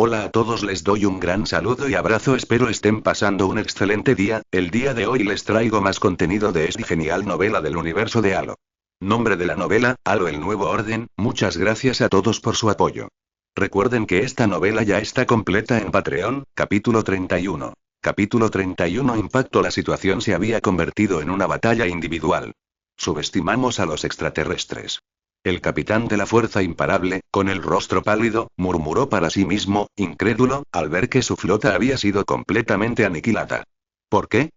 Hola a todos, les doy un gran saludo y abrazo, espero estén pasando un excelente día. El día de hoy les traigo más contenido de esta genial novela del universo de Halo. Nombre de la novela, Halo el Nuevo Orden. Muchas gracias a todos por su apoyo. Recuerden que esta novela ya está completa en Patreon, capítulo 31. Capítulo 31. Impacto. La situación se había convertido en una batalla individual. Subestimamos a los extraterrestres. El capitán de la fuerza imparable, con el rostro pálido, murmuró para sí mismo, incrédulo, al ver que su flota había sido completamente aniquilada. ¿Por qué?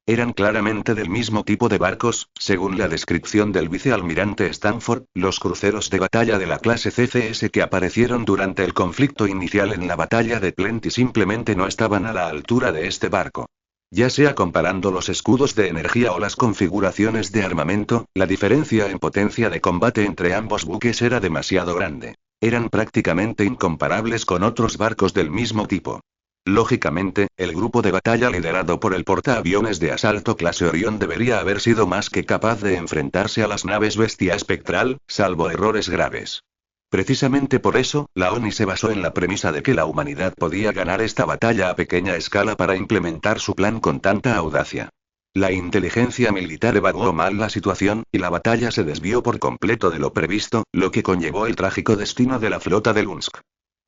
Eran claramente del mismo tipo de barcos, según la descripción del vicealmirante Stanford, los cruceros de batalla de la clase CCS que aparecieron durante el conflicto inicial en la batalla de Plenty simplemente no estaban a la altura de este barco. Ya sea comparando los escudos de energía o las configuraciones de armamento, la diferencia en potencia de combate entre ambos buques era demasiado grande. Eran prácticamente incomparables con otros barcos del mismo tipo. Lógicamente, el grupo de batalla liderado por el portaaviones de asalto clase Orión debería haber sido más que capaz de enfrentarse a las naves bestia espectral, salvo errores graves. Precisamente por eso, la ONI se basó en la premisa de que la humanidad podía ganar esta batalla a pequeña escala para implementar su plan con tanta audacia. La inteligencia militar evaluó mal la situación, y la batalla se desvió por completo de lo previsto, lo que conllevó el trágico destino de la flota de Lunsk.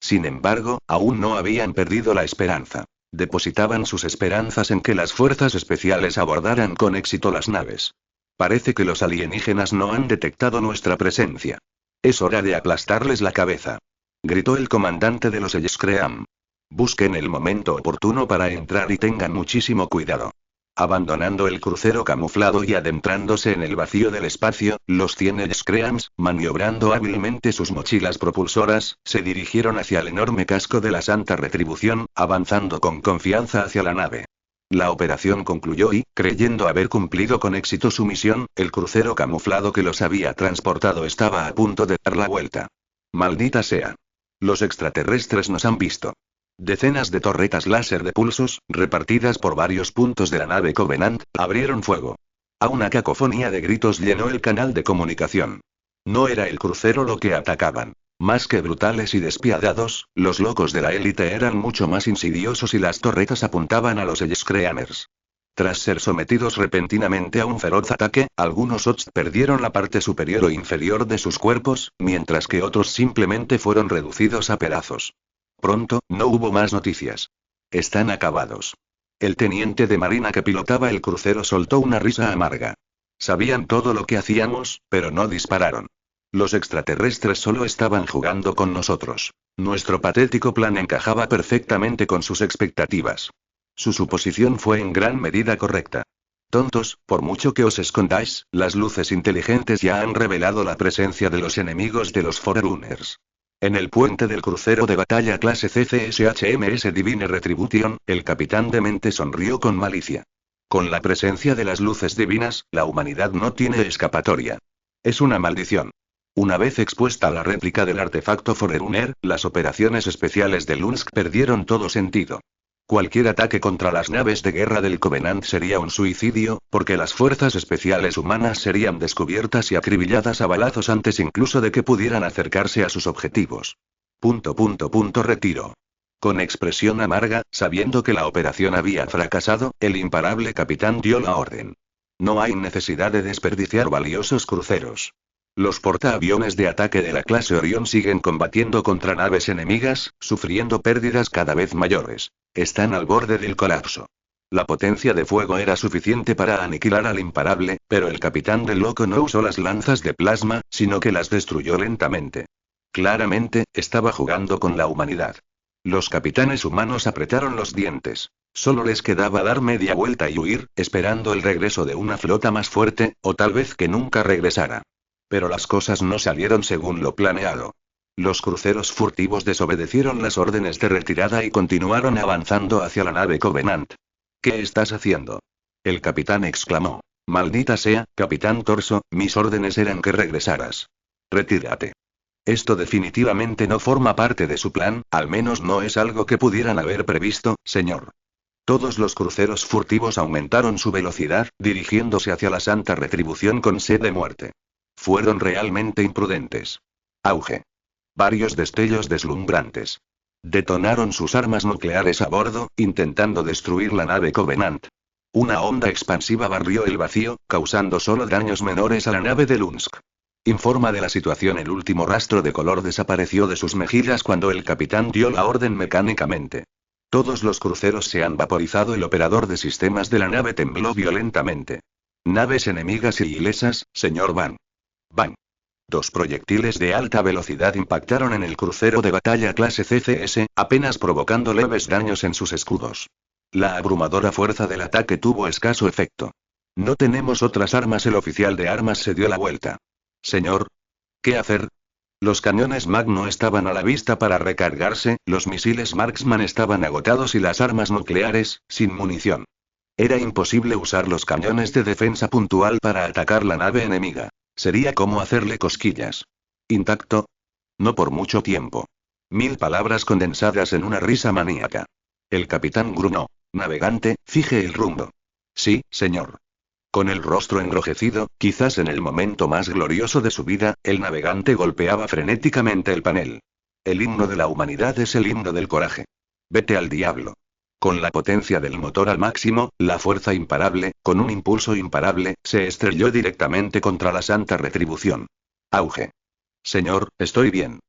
Sin embargo, aún no habían perdido la esperanza. Depositaban sus esperanzas en que las fuerzas especiales abordaran con éxito las naves. Parece que los alienígenas no han detectado nuestra presencia. Es hora de aplastarles la cabeza. Gritó el comandante de los Scream. Busquen el momento oportuno para entrar y tengan muchísimo cuidado. Abandonando el crucero camuflado y adentrándose en el vacío del espacio, los 100 Screams, maniobrando hábilmente sus mochilas propulsoras, se dirigieron hacia el enorme casco de la Santa Retribución, avanzando con confianza hacia la nave. La operación concluyó y, creyendo haber cumplido con éxito su misión, el crucero camuflado que los había transportado estaba a punto de dar la vuelta. Maldita sea. Los extraterrestres nos han visto. Decenas de torretas láser de pulsos, repartidas por varios puntos de la nave Covenant, abrieron fuego. A una cacofonía de gritos llenó el canal de comunicación. No era el crucero lo que atacaban. Más que brutales y despiadados, los locos de la élite eran mucho más insidiosos y las torretas apuntaban a los Screamers. Tras ser sometidos repentinamente a un feroz ataque, algunos Ots perdieron la parte superior o inferior de sus cuerpos, mientras que otros simplemente fueron reducidos a pedazos. Pronto, no hubo más noticias. Están acabados. El teniente de marina que pilotaba el crucero soltó una risa amarga. Sabían todo lo que hacíamos, pero no dispararon. Los extraterrestres solo estaban jugando con nosotros. Nuestro patético plan encajaba perfectamente con sus expectativas. Su suposición fue en gran medida correcta. Tontos, por mucho que os escondáis, las luces inteligentes ya han revelado la presencia de los enemigos de los Forerunners. En el puente del crucero de batalla clase CCS-HMS Divine Retribution, el capitán demente sonrió con malicia. Con la presencia de las luces divinas, la humanidad no tiene escapatoria. Es una maldición. Una vez expuesta a la réplica del artefacto Forerunner, las operaciones especiales de Lunsk perdieron todo sentido. Cualquier ataque contra las naves de guerra del Covenant sería un suicidio, porque las fuerzas especiales humanas serían descubiertas y acribilladas a balazos antes incluso de que pudieran acercarse a sus objetivos. Retiro. Con expresión amarga, sabiendo que la operación había fracasado, el imparable capitán dio la orden. No hay necesidad de desperdiciar valiosos cruceros. Los portaaviones de ataque de la clase Orión siguen combatiendo contra naves enemigas, sufriendo pérdidas cada vez mayores. Están al borde del colapso. La potencia de fuego era suficiente para aniquilar al imparable, pero el capitán del loco no usó las lanzas de plasma, sino que las destruyó lentamente. Claramente, estaba jugando con la humanidad. Los capitanes humanos apretaron los dientes. Solo les quedaba dar media vuelta y huir, esperando el regreso de una flota más fuerte, o tal vez que nunca regresara. Pero las cosas no salieron según lo planeado. Los cruceros furtivos desobedecieron las órdenes de retirada y continuaron avanzando hacia la nave Covenant. ¿Qué estás haciendo? El capitán exclamó. Maldita sea, capitán Torso, mis órdenes eran que regresaras. Retírate. Esto definitivamente no forma parte de su plan, al menos no es algo que pudieran haber previsto, señor. Todos los cruceros furtivos aumentaron su velocidad, dirigiéndose hacia la Santa Retribución con sed de muerte. Fueron realmente imprudentes. Auge. Varios destellos deslumbrantes. Detonaron sus armas nucleares a bordo, intentando destruir la nave Covenant. Una onda expansiva barrió el vacío, causando solo daños menores a la nave de Lunsk. Informa de la situación. El último rastro de color desapareció de sus mejillas cuando el capitán dio la orden mecánicamente. Todos los cruceros se han vaporizado. El operador de sistemas de la nave tembló violentamente. Naves enemigas y ilesas, señor Van. Van. 2 proyectiles de alta velocidad impactaron en el crucero de batalla clase CCS, apenas provocando leves daños en sus escudos. La abrumadora fuerza del ataque tuvo escaso efecto. No tenemos otras armas. El oficial de armas se dio la vuelta. Señor. ¿Qué hacer? Los cañones Mag no estaban a la vista para recargarse, los misiles Marksman estaban agotados y las armas nucleares, sin munición. Era imposible usar los cañones de defensa puntual para atacar la nave enemiga. Sería como hacerle cosquillas. ¿Intacto? No por mucho tiempo. 1000 palabras condensadas en una risa maníaca. El capitán gruñó. Navegante, fije el rumbo. Sí, señor. Con el rostro enrojecido, quizás en el momento más glorioso de su vida, el navegante golpeaba frenéticamente el panel. El himno de la humanidad es el himno del coraje. Vete al diablo. Con la potencia del motor al máximo, la fuerza imparable, con un impulso imparable, se estrelló directamente contra la santa retribución. Auge. Señor, estoy bien.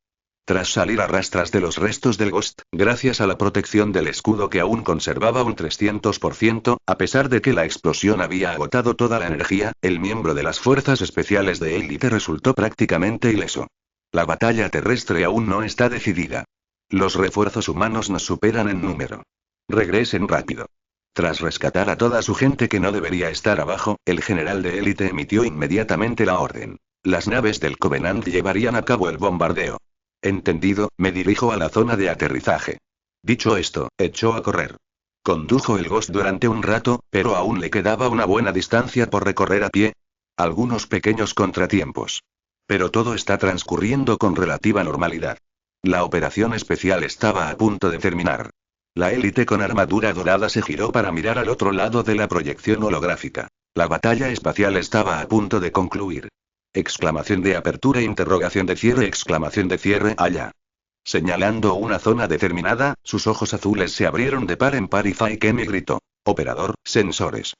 Tras salir a rastras de los restos del Ghost, gracias a la protección del escudo que aún conservaba un 300%, a pesar de que la explosión había agotado toda la energía, el miembro de las fuerzas especiales de élite resultó prácticamente ileso. La batalla terrestre aún no está decidida. Los refuerzos humanos nos superan en número. Regresen rápido. Tras rescatar a toda su gente que no debería estar abajo, el general de élite emitió inmediatamente la orden. Las naves del Covenant llevarían a cabo el bombardeo. Entendido, me dirijo a la zona de aterrizaje. Dicho esto, echó a correr. Condujo el Ghost durante un rato, pero aún le quedaba una buena distancia por recorrer a pie. Algunos pequeños contratiempos. Pero todo está transcurriendo con relativa normalidad. La operación especial estaba a punto de terminar. La élite con armadura dorada se giró para mirar al otro lado de la proyección holográfica. La batalla espacial estaba a punto de concluir. Exclamación de apertura, interrogación de cierre, allá. Señalando una zona determinada, sus ojos azules se abrieron de par en par y Faikemi gritó. Operador, sensores.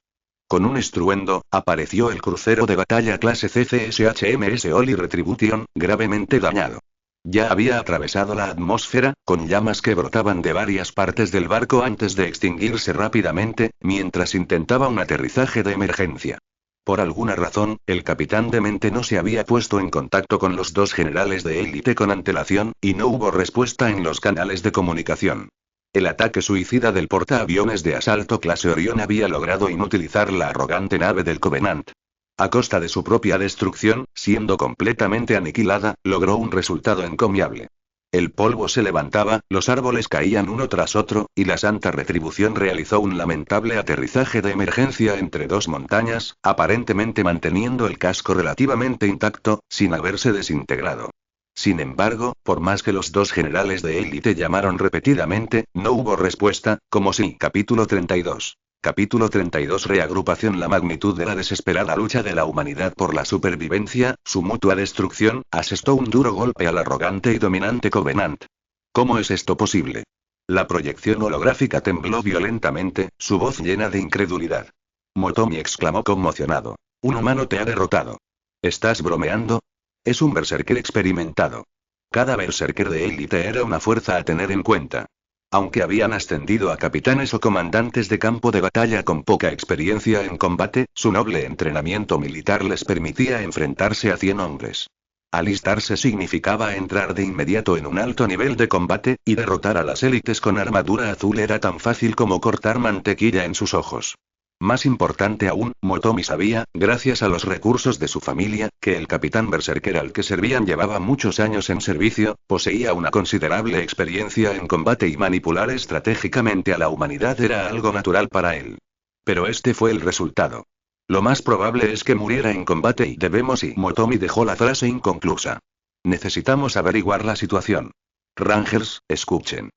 Con un estruendo, apareció el crucero de batalla clase CCS-HMS Holy Retribution, gravemente dañado. Ya había atravesado la atmósfera, con llamas que brotaban de varias partes del barco antes de extinguirse rápidamente, mientras intentaba un aterrizaje de emergencia. Por alguna razón, el capitán demente no se había puesto en contacto con los 2 generales de élite con antelación, y no hubo respuesta en los canales de comunicación. El ataque suicida del portaaviones de asalto clase Orión había logrado inutilizar la arrogante nave del Covenant. A costa de su propia destrucción, siendo completamente aniquilada, logró un resultado encomiable. El polvo se levantaba, los árboles caían uno tras otro, y la santa retribución realizó un lamentable aterrizaje de emergencia entre 2 montañas, aparentemente manteniendo el casco relativamente intacto, sin haberse desintegrado. Sin embargo, por más que los 2 generales de élite llamaron repetidamente, no hubo respuesta, como si. Capítulo 32. Capítulo 32. Reagrupación. La magnitud de la desesperada lucha de la humanidad por la supervivencia, su mutua destrucción, asestó un duro golpe al arrogante y dominante Covenant. ¿Cómo es esto posible? La proyección holográfica tembló violentamente, su voz llena de incredulidad. Motomi exclamó conmocionado. Un humano te ha derrotado. ¿Estás bromeando? Es un berserker experimentado. Cada berserker de élite era una fuerza a tener en cuenta. Aunque habían ascendido a capitanes o comandantes de campo de batalla con poca experiencia en combate, su noble entrenamiento militar les permitía enfrentarse a 100 hombres. Alistarse significaba entrar de inmediato en un alto nivel de combate, y derrotar a las élites con armadura azul era tan fácil como cortar mantequilla en sus ojos. Más importante aún, Motomi sabía, gracias a los recursos de su familia, que el capitán berserker al que servían llevaba muchos años en servicio, poseía una considerable experiencia en combate y manipular estratégicamente a la humanidad era algo natural para él. Pero este fue el resultado. Lo más probable es que muriera en combate y debemos y Motomi dejó la frase inconclusa. Necesitamos averiguar la situación. Rangers, escuchen.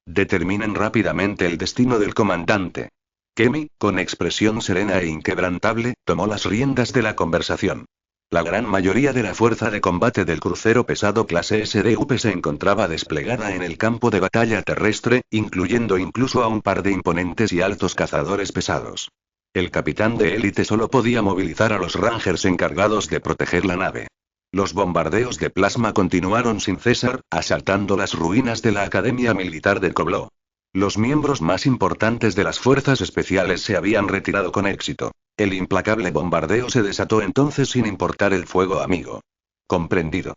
Determinen rápidamente el destino del comandante. Kemi, con expresión serena e inquebrantable, tomó las riendas de la conversación. La gran mayoría de la fuerza de combate del crucero pesado clase SDV se encontraba desplegada en el campo de batalla terrestre, incluyendo incluso a un par de imponentes y altos cazadores pesados. El capitán de élite solo podía movilizar a los Rangers encargados de proteger la nave. Los bombardeos de plasma continuaron sin cesar, asaltando las ruinas de la Academia Militar de Koblo. Los miembros más importantes de las fuerzas especiales se habían retirado con éxito. El implacable bombardeo se desató entonces sin importar el fuego amigo. Comprendido.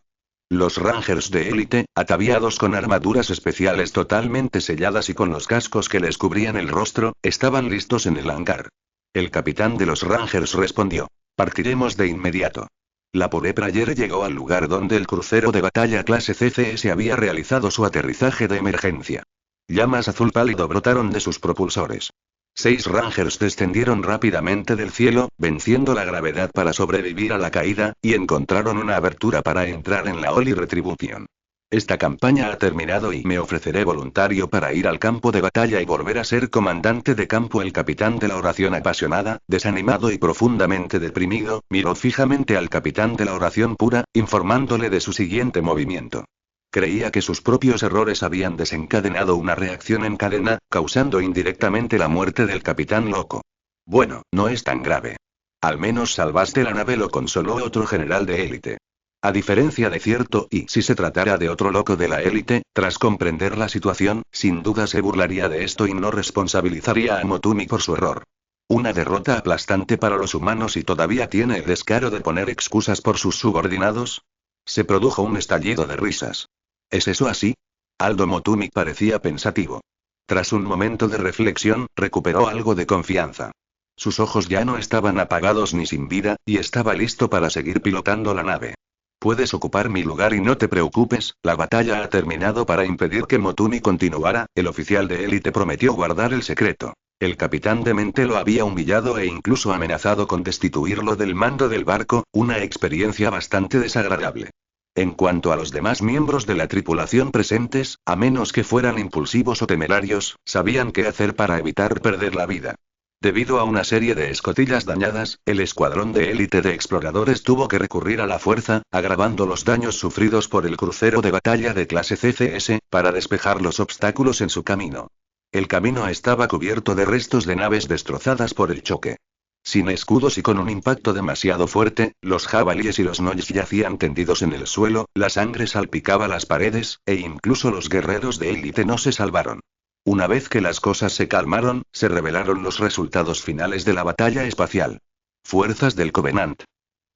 Los Rangers de élite, ataviados con armaduras especiales totalmente selladas y con los cascos que les cubrían el rostro, estaban listos en el hangar. El capitán de los Rangers respondió: partiremos de inmediato. La Pure Prayer llegó al lugar donde el crucero de batalla clase CCS había realizado su aterrizaje de emergencia. Llamas azul pálido brotaron de sus propulsores. 6 Rangers descendieron rápidamente del cielo, venciendo la gravedad para sobrevivir a la caída, y encontraron una abertura para entrar en la Holy Retribution. Esta campaña ha terminado y me ofreceré voluntario para ir al campo de batalla y volver a ser comandante de campo. El capitán de la oración apasionada, desanimado y profundamente deprimido, miró fijamente al capitán de la oración pura, informándole de su siguiente movimiento. Creía que sus propios errores habían desencadenado una reacción en cadena, causando indirectamente la muerte del capitán loco. Bueno, no es tan grave. Al menos salvaste la nave, lo consoló otro general de élite. A diferencia de cierto, y si se tratara de otro loco de la élite, tras comprender la situación, sin duda se burlaría de esto y no responsabilizaría a Motumi por su error. Una derrota aplastante para los humanos y todavía tiene el descaro de poner excusas por sus subordinados. Se produjo un estallido de risas. ¿Es eso así? Aldo Motumi parecía pensativo. Tras un momento de reflexión, recuperó algo de confianza. Sus ojos ya no estaban apagados ni sin vida, y estaba listo para seguir pilotando la nave. Puedes ocupar mi lugar y no te preocupes, la batalla ha terminado. Para impedir que Motumi continuara, el oficial de élite prometió guardar el secreto. El capitán de mente lo había humillado e incluso amenazado con destituirlo del mando del barco, una experiencia bastante desagradable. En cuanto a los demás miembros de la tripulación presentes, a menos que fueran impulsivos o temerarios, sabían qué hacer para evitar perder la vida. Debido a una serie de escotillas dañadas, el escuadrón de élite de exploradores tuvo que recurrir a la fuerza, agravando los daños sufridos por el crucero de batalla de clase CCS, para despejar los obstáculos en su camino. El camino estaba cubierto de restos de naves destrozadas por el choque. Sin escudos y con un impacto demasiado fuerte, los jabalíes y los noyes yacían tendidos en el suelo, la sangre salpicaba las paredes, e incluso los guerreros de élite no se salvaron. Una vez que las cosas se calmaron, se revelaron los resultados finales de la batalla espacial. Fuerzas del Covenant.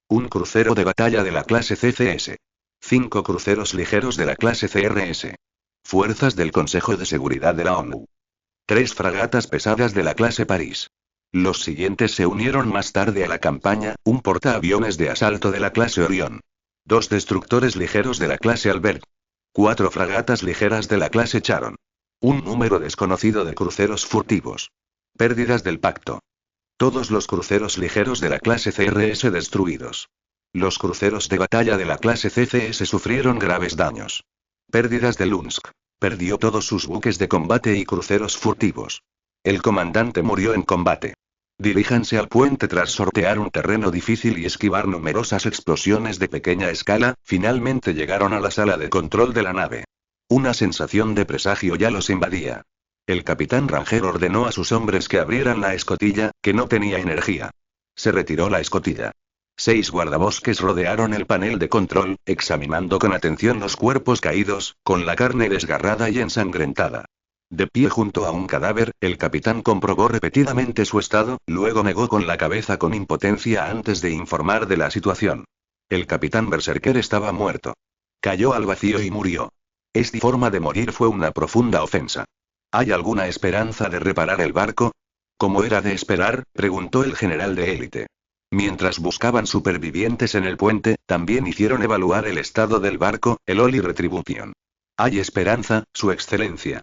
Un crucero de batalla de la clase CCS. 5 cruceros ligeros de la clase CRS. Fuerzas del Consejo de Seguridad de la ONU. 3 fragatas pesadas de la clase París. Los siguientes se unieron más tarde a la campaña, un portaaviones de asalto de la clase Orión. 2 destructores ligeros de la clase Albert. 4 fragatas ligeras de la clase Charon. Un número desconocido de cruceros furtivos. Pérdidas del pacto. Todos los cruceros ligeros de la clase CRS destruidos. Los cruceros de batalla de la clase CCS sufrieron graves daños. Pérdidas de Lunsk. Perdió todos sus buques de combate y cruceros furtivos. El comandante murió en combate. Diríjanse al puente. Tras sortear un terreno difícil y esquivar numerosas explosiones de pequeña escala, finalmente llegaron a la sala de control de la nave. Una sensación de presagio ya los invadía. El capitán Ranger ordenó a sus hombres que abrieran la escotilla, que no tenía energía. Se retiró la escotilla. 6 guardabosques rodearon el panel de control, examinando con atención los cuerpos caídos, con la carne desgarrada y ensangrentada. De pie junto a un cadáver, el capitán comprobó repetidamente su estado, luego negó con la cabeza con impotencia antes de informar de la situación. El capitán Berserker estaba muerto. Cayó al vacío y murió. Esta forma de morir fue una profunda ofensa. ¿Hay alguna esperanza de reparar el barco? ¿Cómo era de esperar?, preguntó el general de élite. Mientras buscaban supervivientes en el puente, también hicieron evaluar el estado del barco, el Holy Retribution. Hay esperanza, Su Excelencia.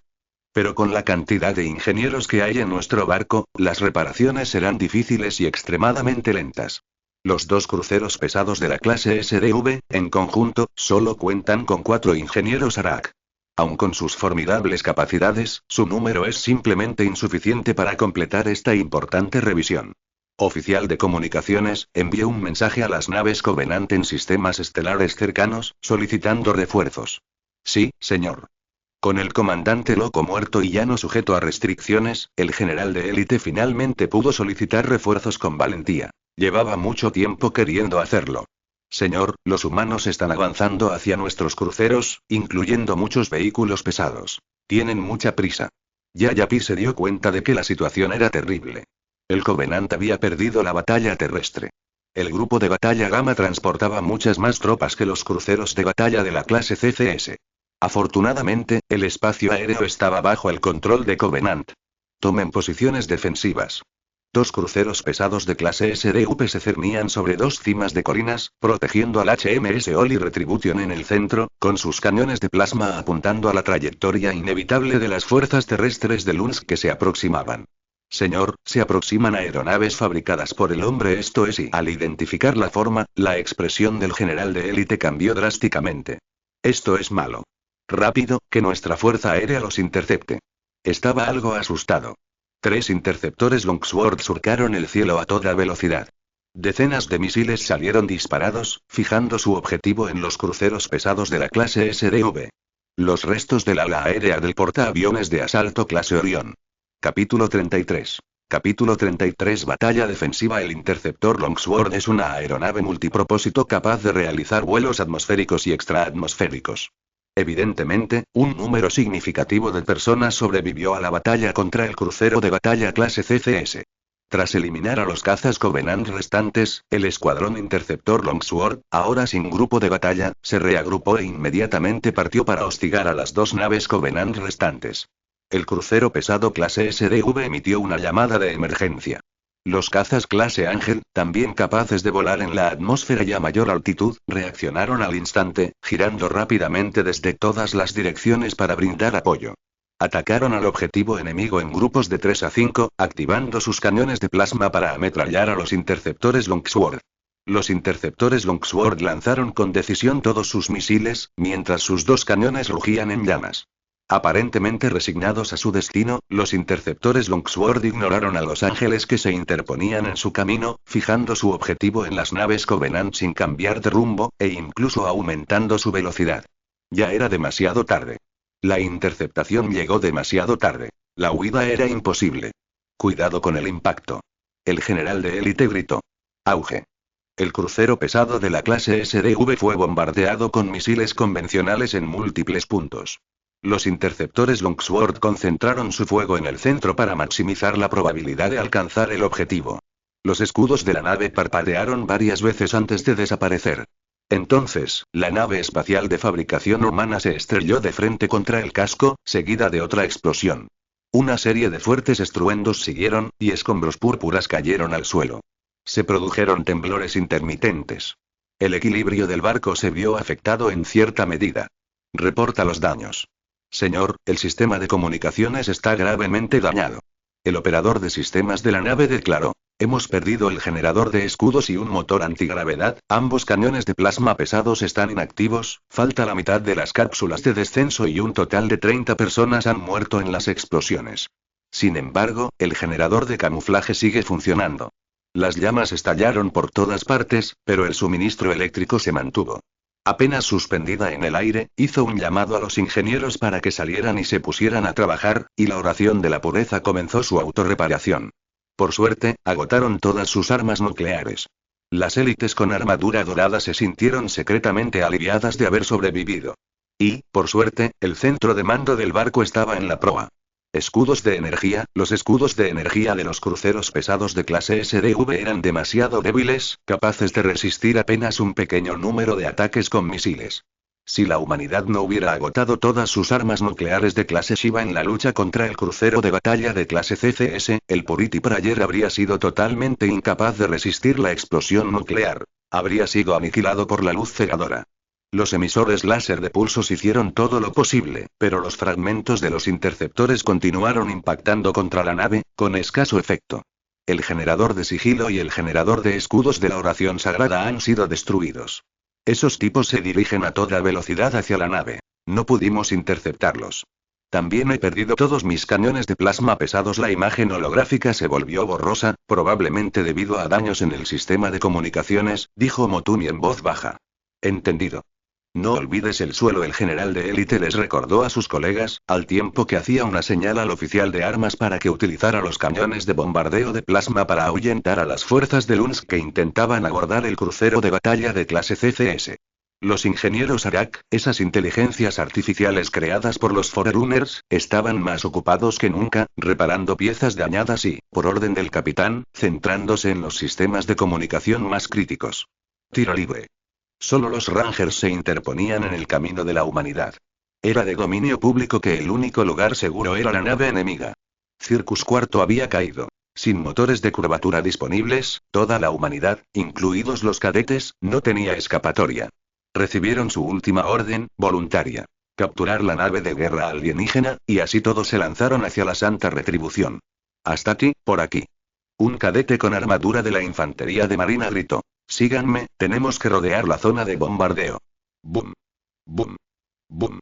Pero con la cantidad de ingenieros que hay en nuestro barco, las reparaciones serán difíciles y extremadamente lentas. Los 2 cruceros pesados de la clase SDV, en conjunto, solo cuentan con 4 ingenieros Arak. Aun con sus formidables capacidades, su número es simplemente insuficiente para completar esta importante revisión. Oficial de comunicaciones, envió un mensaje a las naves Covenant en sistemas estelares cercanos, solicitando refuerzos. Sí, señor. Con el comandante loco muerto y ya no sujeto a restricciones, el general de élite finalmente pudo solicitar refuerzos con valentía. Llevaba mucho tiempo queriendo hacerlo. Señor, los humanos están avanzando hacia nuestros cruceros, incluyendo muchos vehículos pesados. Tienen mucha prisa. Yayapi se dio cuenta de que la situación era terrible. El Covenant había perdido la batalla terrestre. El grupo de batalla Gamma transportaba muchas más tropas que los cruceros de batalla de la clase CCS. Afortunadamente, el espacio aéreo estaba bajo el control de Covenant. Tomen posiciones defensivas. Dos cruceros pesados de clase SDV se cernían sobre dos cimas de colinas, protegiendo al HMS Oli Retribution en el centro, con sus cañones de plasma apuntando a la trayectoria inevitable de las fuerzas terrestres de Lunsk que se aproximaban. Señor, se aproximan aeronaves fabricadas por el hombre, esto es, y al identificar la forma, la expresión del general de élite cambió drásticamente. Esto es malo. Rápido, que nuestra fuerza aérea los intercepte. Estaba algo asustado. 3 interceptores Longsword surcaron el cielo a toda velocidad. Decenas de misiles salieron disparados, fijando su objetivo en los cruceros pesados de la clase SDV. Los restos del ala aérea del portaaviones de asalto clase Orión. Capítulo 33. Capítulo 33 Batalla defensiva. El interceptor Longsword es una aeronave multipropósito capaz de realizar vuelos atmosféricos y extraatmosféricos. Evidentemente, un número significativo de personas sobrevivió a la batalla contra el crucero de batalla clase CCS. Tras eliminar a los cazas Covenant restantes, el escuadrón interceptor Longsword, ahora sin grupo de batalla, se reagrupó e inmediatamente partió para hostigar a las dos naves Covenant restantes. El crucero pesado clase SDV emitió una llamada de emergencia. Los cazas clase Ángel, también capaces de volar en la atmósfera y a mayor altitud, reaccionaron al instante, girando rápidamente desde todas las direcciones para brindar apoyo. Atacaron al objetivo enemigo en grupos de 3 a 5, activando sus cañones de plasma para ametrallar a los interceptores Longsword. Los interceptores Longsword lanzaron con decisión todos sus misiles, mientras sus dos cañones rugían en llamas. Aparentemente resignados a su destino, los interceptores Longsword ignoraron a los ángeles que se interponían en su camino, fijando su objetivo en las naves Covenant sin cambiar de rumbo, e incluso aumentando su velocidad. Ya era demasiado tarde. La interceptación llegó demasiado tarde. La huida era imposible. Cuidado con el impacto. El general de élite gritó. Auge. El crucero pesado de la clase SDV fue bombardeado con misiles convencionales en múltiples puntos. Los interceptores Longsword concentraron su fuego en el centro para maximizar la probabilidad de alcanzar el objetivo. Los escudos de la nave parpadearon varias veces antes de desaparecer. Entonces, la nave espacial de fabricación humana se estrelló de frente contra el casco, seguida de otra explosión. Una serie de fuertes estruendos siguieron, y escombros púrpuras cayeron al suelo. Se produjeron temblores intermitentes. El equilibrio del barco se vio afectado en cierta medida. Reporta los daños. Señor, el sistema de comunicaciones está gravemente dañado. El operador de sistemas de la nave declaró. Hemos perdido el generador de escudos y un motor antigravedad, ambos cañones de plasma pesados están inactivos, falta la mitad de las cápsulas de descenso y un total de 30 personas han muerto en las explosiones. Sin embargo, el generador de camuflaje sigue funcionando. Las llamas estallaron por todas partes, pero el suministro eléctrico se mantuvo. Apenas suspendida en el aire, hizo un llamado a los ingenieros para que salieran y se pusieran a trabajar, y la oración de la pureza comenzó su autorreparación. Por suerte, agotaron todas sus armas nucleares. Las élites con armadura dorada se sintieron secretamente aliviadas de haber sobrevivido. Y, por suerte, el centro de mando del barco estaba en la proa. Escudos de energía. Los escudos de energía de los cruceros pesados de clase SDV eran demasiado débiles, capaces de resistir apenas un pequeño número de ataques con misiles. Si la humanidad no hubiera agotado todas sus armas nucleares de clase Shiva en la lucha contra el crucero de batalla de clase CCS, el Purity Prayer habría sido totalmente incapaz de resistir la explosión nuclear. Habría sido aniquilado por la luz cegadora. Los emisores láser de pulsos hicieron todo lo posible, pero los fragmentos de los interceptores continuaron impactando contra la nave, con escaso efecto. El generador de sigilo y el generador de escudos de la oración sagrada han sido destruidos. Esos tipos se dirigen a toda velocidad hacia la nave. No pudimos interceptarlos. También he perdido todos mis cañones de plasma pesados. La imagen holográfica se volvió borrosa, probablemente debido a daños en el sistema de comunicaciones, dijo Motumi en voz baja. Entendido. No olvides el suelo. El general de élite les recordó a sus colegas, al tiempo que hacía una señal al oficial de armas para que utilizara los cañones de bombardeo de plasma para ahuyentar a las fuerzas de Luns que intentaban abordar el crucero de batalla de clase CCS. Los ingenieros Arak, esas inteligencias artificiales creadas por los Forerunners, estaban más ocupados que nunca, reparando piezas dañadas y, por orden del capitán, centrándose en los sistemas de comunicación más críticos. Tiro libre. Solo los Rangers se interponían en el camino de la humanidad. Era de dominio público que el único lugar seguro era la nave enemiga. Circus Cuarto había caído. Sin motores de curvatura disponibles, toda la humanidad, incluidos los cadetes, no tenía escapatoria. Recibieron su última orden, voluntaria. Capturar la nave de guerra alienígena, y así todos se lanzaron hacia la santa retribución. Hasta aquí, por aquí. Un cadete con armadura de la infantería de marina gritó. Síganme, tenemos que rodear la zona de bombardeo. Boom. Boom. Boom.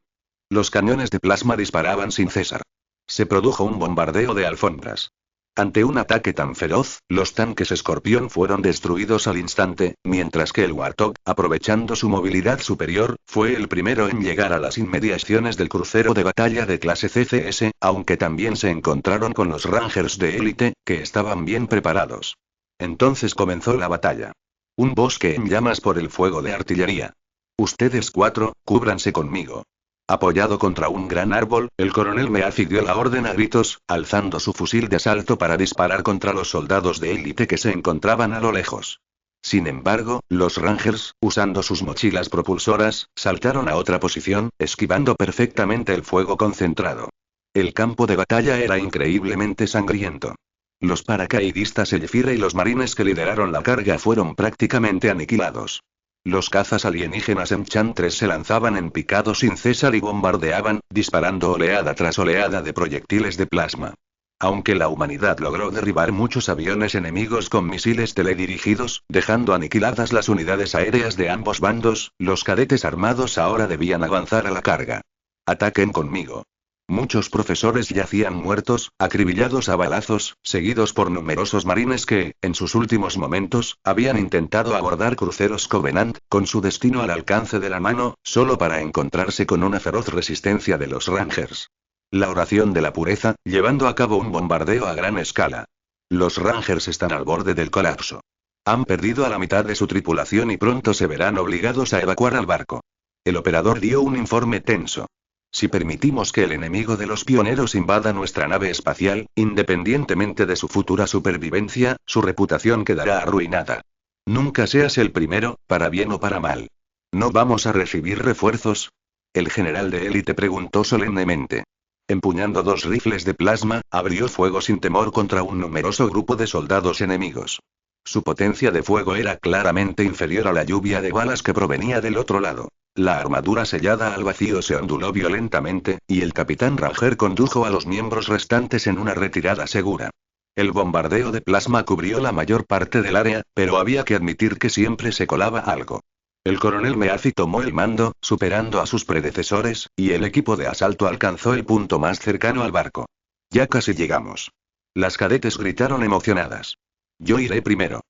Los cañones de plasma disparaban sin cesar. Se produjo un bombardeo de alfombras. Ante un ataque tan feroz, los tanques Escorpión fueron destruidos al instante, mientras que el Warthog, aprovechando su movilidad superior, fue el primero en llegar a las inmediaciones del crucero de batalla de clase CCS, aunque también se encontraron con los Rangers de élite, que estaban bien preparados. Entonces comenzó la batalla. Un bosque en llamas por el fuego de artillería. Ustedes 4, cúbranse conmigo. Apoyado contra un gran árbol, el coronel Meafi dio la orden a gritos, alzando su fusil de asalto para disparar contra los soldados de élite que se encontraban a lo lejos. Sin embargo, los Rangers, usando sus mochilas propulsoras, saltaron a otra posición, esquivando perfectamente el fuego concentrado. El campo de batalla era increíblemente sangriento. Los paracaidistas Elfire y los marines que lideraron la carga fueron prácticamente aniquilados. Los cazas alienígenas Enchantress se lanzaban en picado sin cesar y bombardeaban, disparando oleada tras oleada de proyectiles de plasma. Aunque la humanidad logró derribar muchos aviones enemigos con misiles teledirigidos, dejando aniquiladas las unidades aéreas de ambos bandos, los cadetes armados ahora debían avanzar a la carga. Ataquen conmigo. Muchos profesores yacían muertos, acribillados a balazos, seguidos por numerosos marines que, en sus últimos momentos, habían intentado abordar cruceros Covenant, con su destino al alcance de la mano, solo para encontrarse con una feroz resistencia de los Rangers. La oración de la pureza, llevando a cabo un bombardeo a gran escala. Los Rangers están al borde del colapso. Han perdido a la mitad de su tripulación y pronto se verán obligados a evacuar al barco. El operador dio un informe tenso. Si permitimos que el enemigo de los pioneros invada nuestra nave espacial, independientemente de su futura supervivencia, su reputación quedará arruinada. Nunca seas el primero, para bien o para mal. ¿No vamos a recibir refuerzos? El general de élite preguntó solemnemente. Empuñando 2 rifles de plasma, abrió fuego sin temor contra un numeroso grupo de soldados enemigos. Su potencia de fuego era claramente inferior a la lluvia de balas que provenía del otro lado. La armadura sellada al vacío se onduló violentamente, y el capitán Ranger condujo a los miembros restantes en una retirada segura. El bombardeo de plasma cubrió la mayor parte del área, pero había que admitir que siempre se colaba algo. El coronel Meafi tomó el mando, superando a sus predecesores, y el equipo de asalto alcanzó el punto más cercano al barco. Ya casi llegamos. Las cadetes gritaron emocionadas. Yo iré primero.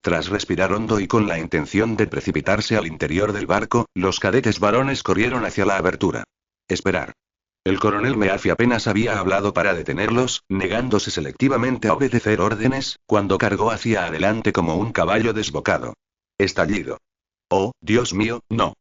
Tras respirar hondo y con la intención de precipitarse al interior del barco, los cadetes varones corrieron hacia la abertura. Esperar. El coronel Meafi apenas había hablado para detenerlos, negándose selectivamente a obedecer órdenes, cuando cargó hacia adelante como un caballo desbocado. Estallido. Oh, Dios mío, no.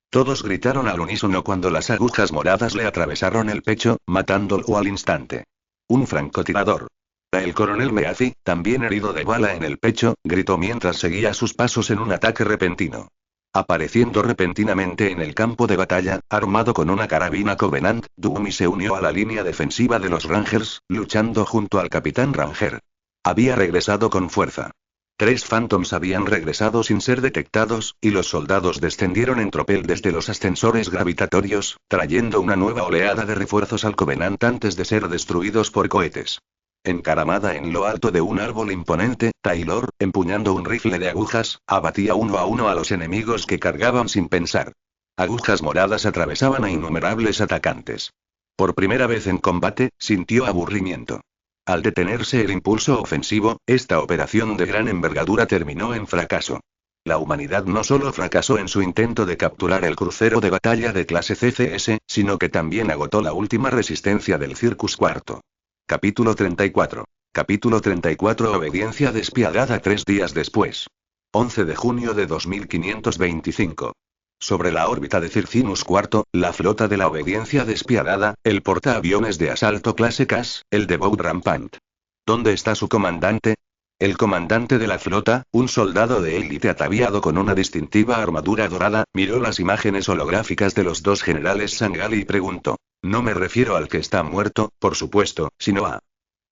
Todos gritaron al unísono cuando las agujas moradas le atravesaron el pecho, matándolo al instante. Un francotirador. El coronel Meafi, también herido de bala en el pecho, gritó mientras seguía sus pasos en un ataque repentino. Apareciendo repentinamente en el campo de batalla, armado con una carabina Covenant, Doomy se unió a la línea defensiva de los Rangers, luchando junto al capitán Ranger. Había regresado con fuerza. 3 Phantoms habían regresado sin ser detectados, y los soldados descendieron en tropel desde los ascensores gravitatorios, trayendo una nueva oleada de refuerzos al Covenant antes de ser destruidos por cohetes. Encaramada en lo alto de un árbol imponente, Taylor, empuñando un rifle de agujas, abatía uno a uno a los enemigos que cargaban sin pensar. Agujas moradas atravesaban a innumerables atacantes. Por primera vez en combate, sintió aburrimiento. Al detenerse el impulso ofensivo, esta operación de gran envergadura terminó en fracaso. La humanidad no solo fracasó en su intento de capturar el crucero de batalla de clase CCS, sino que también agotó la última resistencia del Circus IV. Capítulo 34. Capítulo 34. Obediencia despiadada 3 días después. 11 de junio de 2525. Sobre la órbita de Circinus IV, la flota de la obediencia despiadada, el portaaviones de asalto clase CAS, el Devout Rampant. ¿Dónde está su comandante? El comandante de la flota, un soldado de élite ataviado con una distintiva armadura dorada, miró las imágenes holográficas de los dos generales Sangali y preguntó. No me refiero al que está muerto, por supuesto, sino a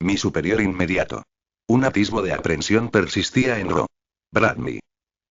mi superior inmediato. Un atisbo de aprensión persistía en Bradley.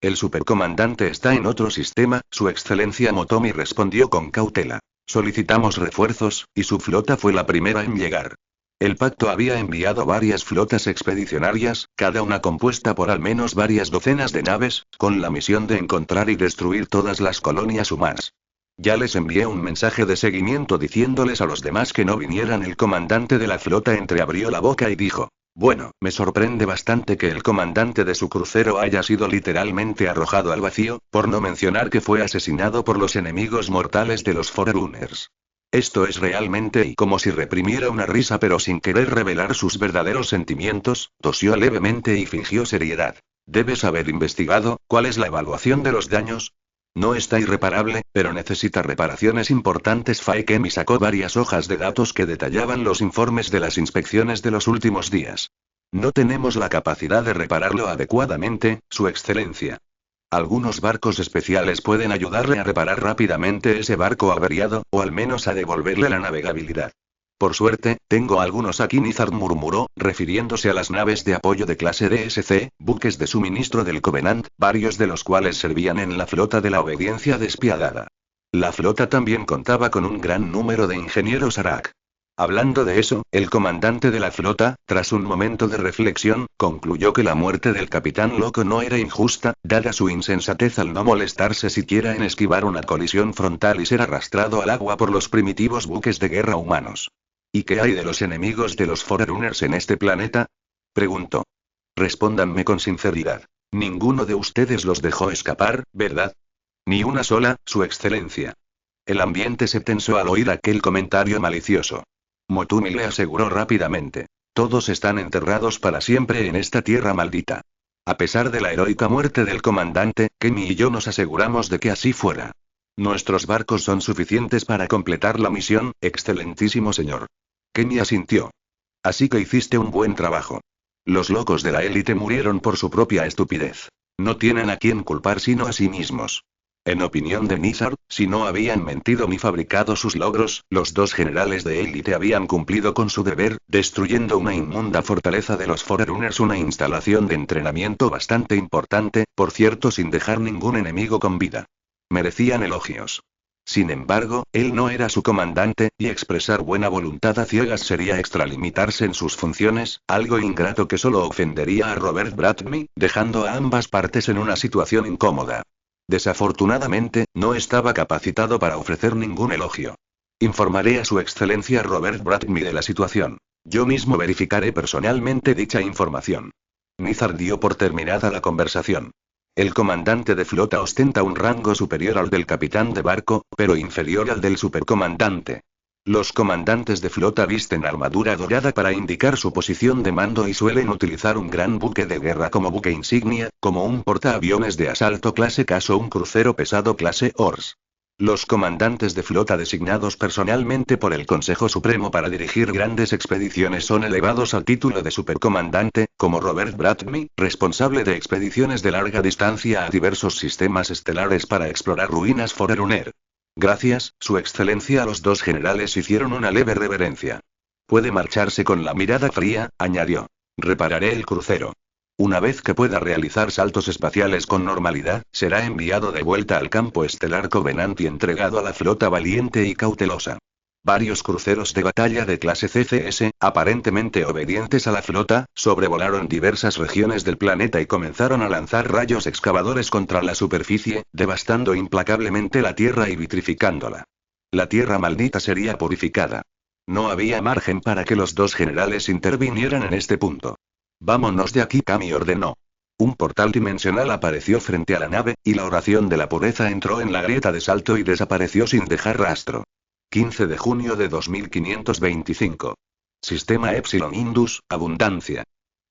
El supercomandante está en otro sistema, su excelencia Motomi respondió con cautela. Solicitamos refuerzos, y su flota fue la primera en llegar. El pacto había enviado varias flotas expedicionarias, cada una compuesta por al menos varias docenas de naves, con la misión de encontrar y destruir todas las colonias humanas. Ya les envié un mensaje de seguimiento diciéndoles a los demás que no vinieran. El comandante de la flota entreabrió la boca y dijo. Bueno, me sorprende bastante que el comandante de su crucero haya sido literalmente arrojado al vacío, por no mencionar que fue asesinado por los enemigos mortales de los Forerunners. Esto es realmente y como si reprimiera una risa pero sin querer revelar sus verdaderos sentimientos, tosió levemente y fingió seriedad. Debes haber investigado, ¿cuál es la evaluación de los daños? No está irreparable, pero necesita reparaciones importantes. Faekemi sacó varias hojas de datos que detallaban los informes de las inspecciones de los últimos días. No tenemos la capacidad de repararlo adecuadamente, Su Excelencia. Algunos barcos especiales pueden ayudarle a reparar rápidamente ese barco averiado, o al menos a devolverle la navegabilidad. Por suerte, tengo algunos aquí. Nizar murmuró, refiriéndose a las naves de apoyo de clase DSC, buques de suministro del Covenant, varios de los cuales servían en la flota de la obediencia despiadada. La flota también contaba con un gran número de ingenieros Arak. Hablando de eso, el comandante de la flota, tras un momento de reflexión, concluyó que la muerte del capitán loco no era injusta, dada su insensatez al no molestarse siquiera en esquivar una colisión frontal y ser arrastrado al agua por los primitivos buques de guerra humanos. ¿Y qué hay de los enemigos de los Forerunners en este planeta? Preguntó. Respóndanme con sinceridad. Ninguno de ustedes los dejó escapar, ¿verdad? Ni una sola, Su Excelencia. El ambiente se tensó al oír aquel comentario malicioso. Motomi le aseguró rápidamente. Todos están enterrados para siempre en esta tierra maldita. A pesar de la heroica muerte del comandante, Kemi y yo nos aseguramos de que así fuera. Nuestros barcos son suficientes para completar la misión, excelentísimo señor. Kemi asintió. Así que hiciste un buen trabajo. Los locos de la élite murieron por su propia estupidez. No tienen a quién culpar sino a sí mismos. En opinión de Nizar, si no habían mentido ni fabricado sus logros, los dos generales de élite habían cumplido con su deber, destruyendo una inmunda fortaleza de los Forerunners, una instalación de entrenamiento bastante importante, por cierto sin dejar ningún enemigo con vida. Merecían elogios. Sin embargo, él no era su comandante, y expresar buena voluntad a ciegas sería extralimitarse en sus funciones, algo ingrato que solo ofendería a Robert Bradley, dejando a ambas partes en una situación incómoda. Desafortunadamente, no estaba capacitado para ofrecer ningún elogio. Informaré a Su Excelencia Robert Bradley de la situación. Yo mismo verificaré personalmente dicha información. Nizar dio por terminada la conversación. El comandante de flota ostenta un rango superior al del capitán de barco, pero inferior al del supercomandante. Los comandantes de flota visten armadura dorada para indicar su posición de mando y suelen utilizar un gran buque de guerra como buque insignia, como un portaaviones de asalto clase CAS o un crucero pesado clase ORS. Los comandantes de flota designados personalmente por el Consejo Supremo para dirigir grandes expediciones son elevados al título de supercomandante, como Robert Bradley, responsable de expediciones de larga distancia a diversos sistemas estelares para explorar ruinas Forerunner. Gracias, Su Excelencia. Los dos generales hicieron una leve reverencia. Puede marcharse con la mirada fría, añadió. Repararé el crucero. Una vez que pueda realizar saltos espaciales con normalidad, será enviado de vuelta al campo estelar Covenant y entregado a la flota valiente y cautelosa. Varios cruceros de batalla de clase CCS, aparentemente obedientes a la flota, sobrevolaron diversas regiones del planeta y comenzaron a lanzar rayos excavadores contra la superficie, devastando implacablemente la Tierra y vitrificándola. La Tierra maldita sería purificada. No había margen para que los dos generales intervinieran en este punto. Vámonos de aquí, Kami ordenó. Un portal dimensional apareció frente a la nave, y la oración de la pureza entró en la grieta de salto y desapareció sin dejar rastro. 15 de junio de 2525. Sistema Epsilon Indus, abundancia.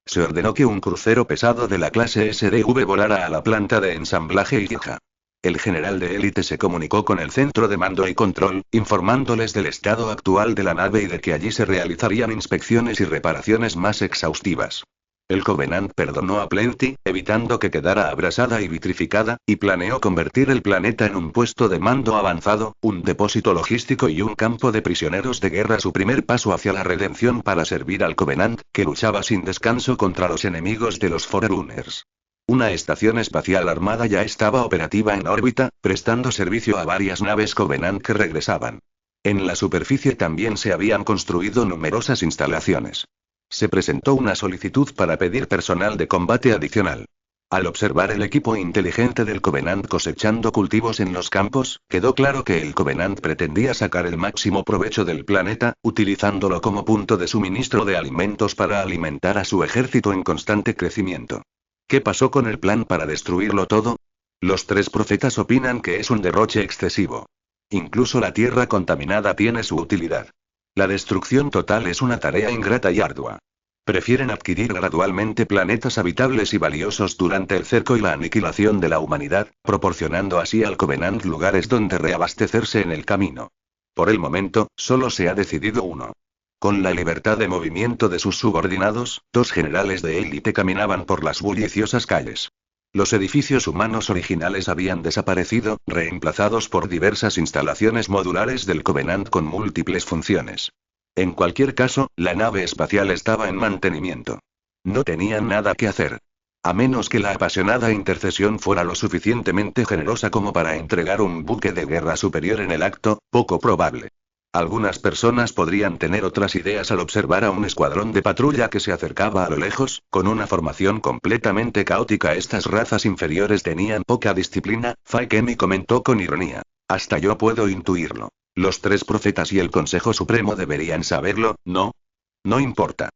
Se ordenó que un crucero pesado de la clase SDV volara a la planta de ensamblaje y fija. El general de élite se comunicó con el centro de mando y control, informándoles del estado actual de la nave y de que allí se realizarían inspecciones y reparaciones más exhaustivas. El Covenant perdonó a Plenty, evitando que quedara abrasada y vitrificada, y planeó convertir el planeta en un puesto de mando avanzado, un depósito logístico y un campo de prisioneros de guerra, su primer paso hacia la redención para servir al Covenant, que luchaba sin descanso contra los enemigos de los Forerunners. Una estación espacial armada ya estaba operativa en órbita, prestando servicio a varias naves Covenant que regresaban. En la superficie también se habían construido numerosas instalaciones. Se presentó una solicitud para pedir personal de combate adicional. Al observar el equipo inteligente del Covenant cosechando cultivos en los campos, quedó claro que el Covenant pretendía sacar el máximo provecho del planeta, utilizándolo como punto de suministro de alimentos para alimentar a su ejército en constante crecimiento. ¿Qué pasó con el plan para destruirlo todo? Los tres profetas opinan que es un derroche excesivo. Incluso la tierra contaminada tiene su utilidad. La destrucción total es una tarea ingrata y ardua. Prefieren adquirir gradualmente planetas habitables y valiosos durante el cerco y la aniquilación de la humanidad, proporcionando así al Covenant lugares donde reabastecerse en el camino. Por el momento, solo se ha decidido uno. Con la libertad de movimiento de sus subordinados, dos generales de élite caminaban por las bulliciosas calles. Los edificios humanos originales habían desaparecido, reemplazados por diversas instalaciones modulares del Covenant con múltiples funciones. En cualquier caso, la nave espacial estaba en mantenimiento. No tenían nada que hacer. A menos que la apasionada intercesión fuera lo suficientemente generosa como para entregar un buque de guerra superior en el acto, poco probable. Algunas personas podrían tener otras ideas al observar a un escuadrón de patrulla que se acercaba a lo lejos, con una formación completamente caótica. Estas razas inferiores tenían poca disciplina, Faikemi comentó con ironía. Hasta yo puedo intuirlo. Los tres profetas y el Consejo Supremo deberían saberlo, ¿no? No importa.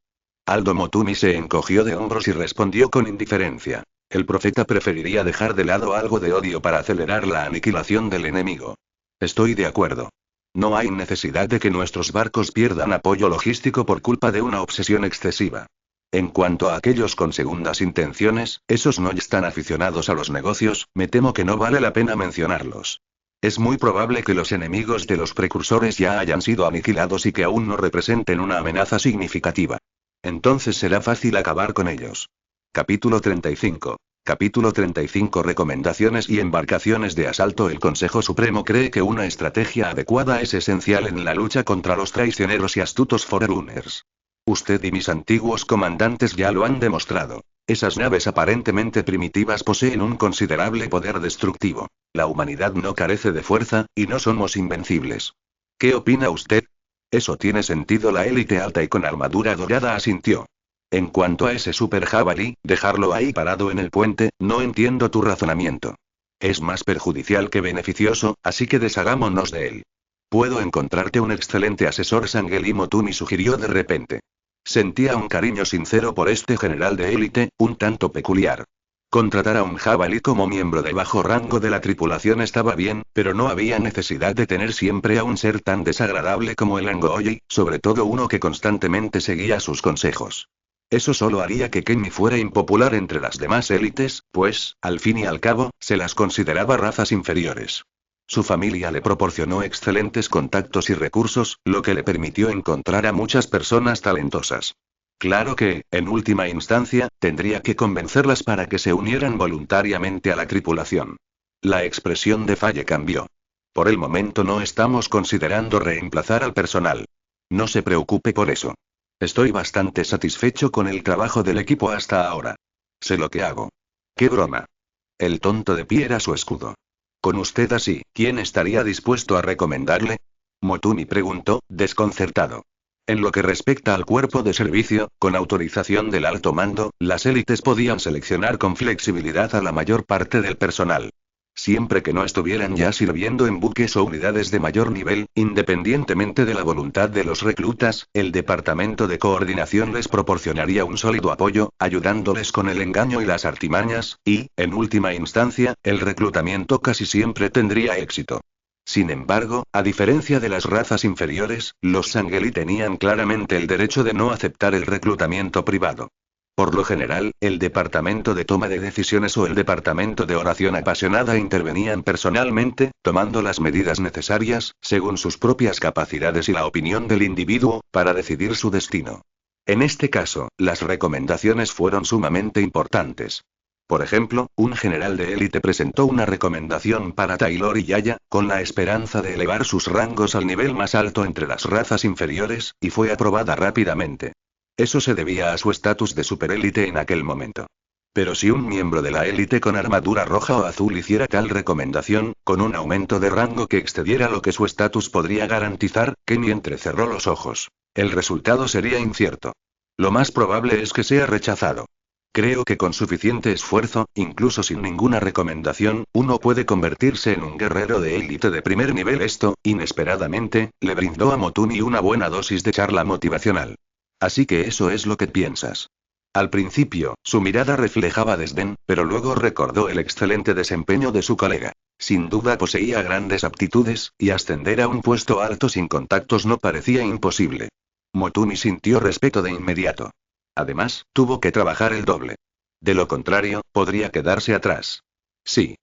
Aldo Motumi se encogió de hombros y respondió con indiferencia. El profeta preferiría dejar de lado algo de odio para acelerar la aniquilación del enemigo. Estoy de acuerdo. No hay necesidad de que nuestros barcos pierdan apoyo logístico por culpa de una obsesión excesiva. En cuanto a aquellos con segundas intenciones, esos no están aficionados a los negocios, me temo que no vale la pena mencionarlos. Es muy probable que los enemigos de los precursores ya hayan sido aniquilados y que aún no representen una amenaza significativa. Entonces será fácil acabar con ellos. Capítulo 35. Capítulo 35. Recomendaciones y embarcaciones de asalto. El Consejo Supremo cree que una estrategia adecuada es esencial en la lucha contra los traicioneros y astutos Forerunners. Usted y mis antiguos comandantes ya lo han demostrado. Esas naves aparentemente primitivas poseen un considerable poder destructivo. La humanidad no carece de fuerza, y no somos invencibles. ¿Qué opina usted? Eso tiene sentido. La élite alta y con armadura dorada asintió. En cuanto a ese super jabalí, dejarlo ahí parado en el puente, no entiendo tu razonamiento. Es más perjudicial que beneficioso, así que deshagámonos de él. Puedo encontrarte un excelente asesor. Sangeli Motumi sugirió de repente. Sentía un cariño sincero por este general de élite, un tanto peculiar. Contratar a un jabalí como miembro de bajo rango de la tripulación estaba bien, pero no había necesidad de tener siempre a un ser tan desagradable como el Angoyi, sobre todo uno que constantemente seguía sus consejos. Eso solo haría que Kenny fuera impopular entre las demás élites, pues, al fin y al cabo, se las consideraba razas inferiores. Su familia le proporcionó excelentes contactos y recursos, lo que le permitió encontrar a muchas personas talentosas. Claro que, en última instancia, tendría que convencerlas para que se unieran voluntariamente a la tripulación. La expresión de Faye cambió. Por el momento no estamos considerando reemplazar al personal. No se preocupe por eso. Estoy bastante satisfecho con el trabajo del equipo hasta ahora. Sé lo que hago. ¡Qué broma! El tonto de pie era su escudo. Con usted así, ¿quién estaría dispuesto a recomendarle? Motumi preguntó, desconcertado. En lo que respecta al cuerpo de servicio, con autorización del alto mando, las élites podían seleccionar con flexibilidad a la mayor parte del personal. Siempre que no estuvieran ya sirviendo en buques o unidades de mayor nivel, independientemente de la voluntad de los reclutas, el Departamento de Coordinación les proporcionaría un sólido apoyo, ayudándoles con el engaño y las artimañas, y, en última instancia, el reclutamiento casi siempre tendría éxito. Sin embargo, a diferencia de las razas inferiores, los Sangheili tenían claramente el derecho de no aceptar el reclutamiento privado. Por lo general, el departamento de toma de decisiones o el departamento de oración apasionada intervenían personalmente, tomando las medidas necesarias, según sus propias capacidades y la opinión del individuo, para decidir su destino. En este caso, las recomendaciones fueron sumamente importantes. Por ejemplo, un general de élite presentó una recomendación para Taylor y Yaya, con la esperanza de elevar sus rangos al nivel más alto entre las razas inferiores, y fue aprobada rápidamente. Eso se debía a su estatus de superélite en aquel momento. Pero si un miembro de la élite con armadura roja o azul hiciera tal recomendación, con un aumento de rango que excediera lo que su estatus podría garantizar, Kenny entrecerró los ojos. El resultado sería incierto. Lo más probable es que sea rechazado. Creo que con suficiente esfuerzo, incluso sin ninguna recomendación, uno puede convertirse en un guerrero de élite de primer nivel. Esto, inesperadamente, le brindó a Motuni una buena dosis de charla motivacional. Así que eso es lo que piensas. Al principio, su mirada reflejaba desdén, pero luego recordó el excelente desempeño de su colega. Sin duda poseía grandes aptitudes, y ascender a un puesto alto sin contactos no parecía imposible. Motuni sintió respeto de inmediato. Además, tuvo que trabajar el doble. De lo contrario, podría quedarse atrás. Sí.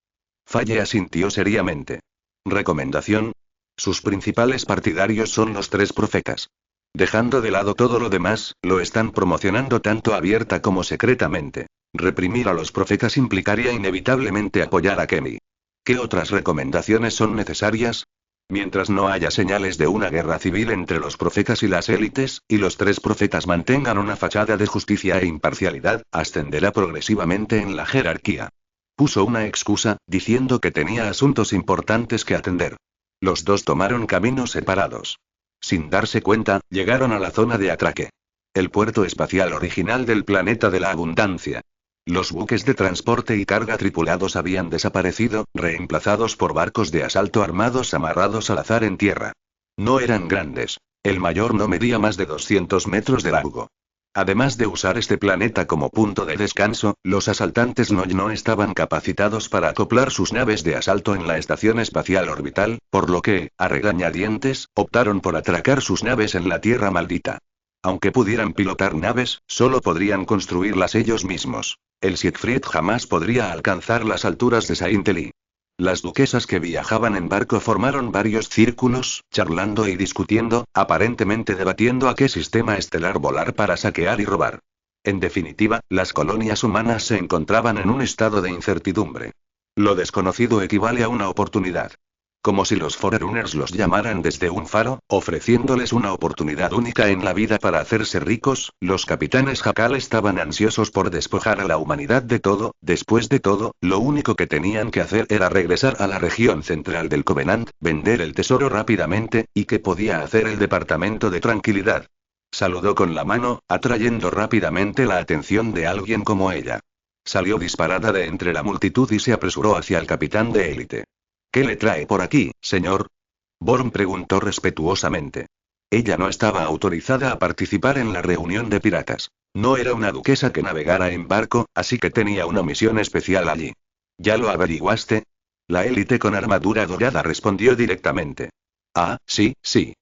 Faye asintió seriamente. ¿Recomendación? Sus principales partidarios son los 3 profetas. Dejando de lado todo lo demás, lo están promocionando tanto abierta como secretamente. Reprimir a los profetas implicaría inevitablemente apoyar a Kemi. ¿Qué otras recomendaciones son necesarias? Mientras no haya señales de una guerra civil entre los profetas y las élites, y los 3 profetas mantengan una fachada de justicia e imparcialidad, ascenderá progresivamente en la jerarquía. Puso una excusa, diciendo que tenía asuntos importantes que atender. Los 2 tomaron caminos separados. Sin darse cuenta, llegaron a la zona de atraque. El puerto espacial original del planeta de la abundancia. Los buques de transporte y carga tripulados habían desaparecido, reemplazados por barcos de asalto armados amarrados al azar en tierra. No eran grandes. El mayor no medía más de 200 metros de largo. Además de usar este planeta como punto de descanso, los asaltantes no estaban capacitados para acoplar sus naves de asalto en la estación espacial orbital, por lo que, a regañadientes, optaron por atracar sus naves en la Tierra maldita. Aunque pudieran pilotar naves, solo podrían construirlas ellos mismos. El Siegfried jamás podría alcanzar las alturas de Saint-Elie. Las duquesas que viajaban en barco formaron varios círculos, charlando y discutiendo, aparentemente debatiendo a qué sistema estelar volar para saquear y robar. En definitiva, las colonias humanas se encontraban en un estado de incertidumbre. Lo desconocido equivale a una oportunidad. Como si los Forerunners los llamaran desde un faro, ofreciéndoles una oportunidad única en la vida para hacerse ricos, los capitanes Jackal estaban ansiosos por despojar a la humanidad de todo. Después de todo, lo único que tenían que hacer era regresar a la región central del Covenant, vender el tesoro rápidamente, y ¿qué podía hacer el Departamento de Tranquilidad? Saludó con la mano, atrayendo rápidamente la atención de alguien como ella. Salió disparada de entre la multitud y se apresuró hacia el capitán de élite. ¿Qué le trae por aquí, señor? Born preguntó respetuosamente. Ella no estaba autorizada a participar en la reunión de piratas. No era una duquesa que navegara en barco, así que tenía una misión especial allí. ¿Ya lo averiguaste? La élite con armadura dorada respondió directamente. Ah, sí, sí.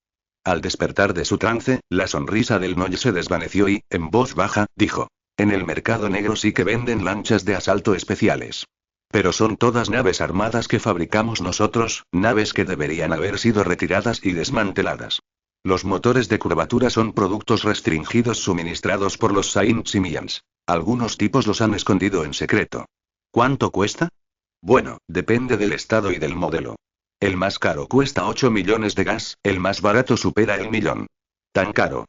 Al despertar de su trance, la sonrisa del Noy se desvaneció y, en voz baja, dijo. En el mercado negro sí que venden lanchas de asalto especiales. Pero son todas naves armadas que fabricamos nosotros, naves que deberían haber sido retiradas y desmanteladas. Los motores de curvatura son productos restringidos suministrados por los Saint Simians. Algunos tipos los han escondido en secreto. ¿Cuánto cuesta? Bueno, depende del estado y del modelo. El más caro cuesta 8 millones de gas, el más barato supera el millón. ¿Tan caro?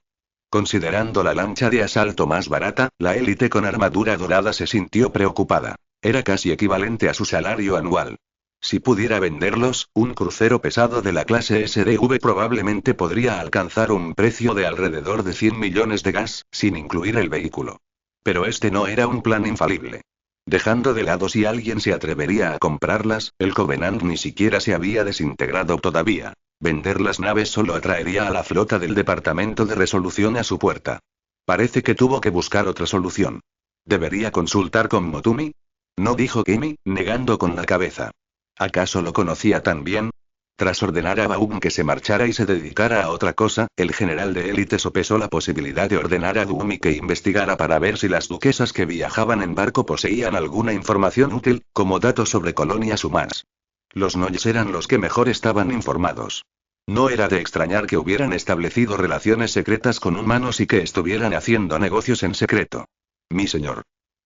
Considerando la lancha de asalto más barata, la élite con armadura dorada se sintió preocupada. Era casi equivalente a su salario anual. Si pudiera venderlos, un crucero pesado de la clase SDV probablemente podría alcanzar un precio de alrededor de 100 millones de gas, sin incluir el vehículo. Pero este no era un plan infalible. Dejando de lado si alguien se atrevería a comprarlas, el Covenant ni siquiera se había desintegrado todavía. Vender las naves solo atraería a la flota del Departamento de Resolución a su puerta. Parece que tuvo que buscar otra solución. ¿Debería consultar con Motumi? No, dijo Kimi, negando con la cabeza. ¿Acaso lo conocía tan bien? Tras ordenar a Baum que se marchara y se dedicara a otra cosa, el general de élite sopesó la posibilidad de ordenar a Gumi que investigara para ver si las duquesas que viajaban en barco poseían alguna información útil, como datos sobre colonias humanas. Los Noyes eran los que mejor estaban informados. No era de extrañar que hubieran establecido relaciones secretas con humanos y que estuvieran haciendo negocios en secreto. Mi señor.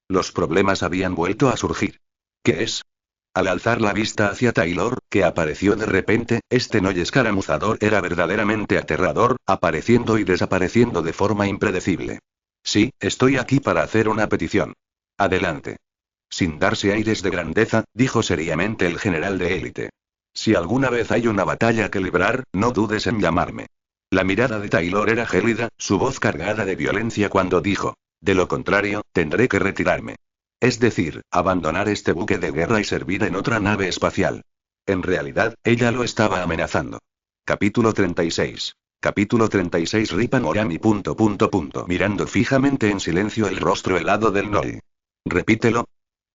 Los problemas habían vuelto a surgir. ¿Qué es? Al alzar la vista hacia Taylor, que apareció de repente, este Noye escaramuzador era verdaderamente aterrador, apareciendo y desapareciendo de forma impredecible. Sí, estoy aquí para hacer una petición. Adelante. Sin darse aires de grandeza, dijo seriamente el general de élite. Si alguna vez hay una batalla que librar, no dudes en llamarme. La mirada de Taylor era gélida, su voz cargada de violencia cuando dijo: de lo contrario, tendré que retirarme. Es decir, abandonar este buque de guerra y servir en otra nave espacial. En realidad, ella lo estaba amenazando. Capítulo 36. Capítulo 36. Ripa Morami. Mirando fijamente en silencio el rostro helado del Noy. Repítelo.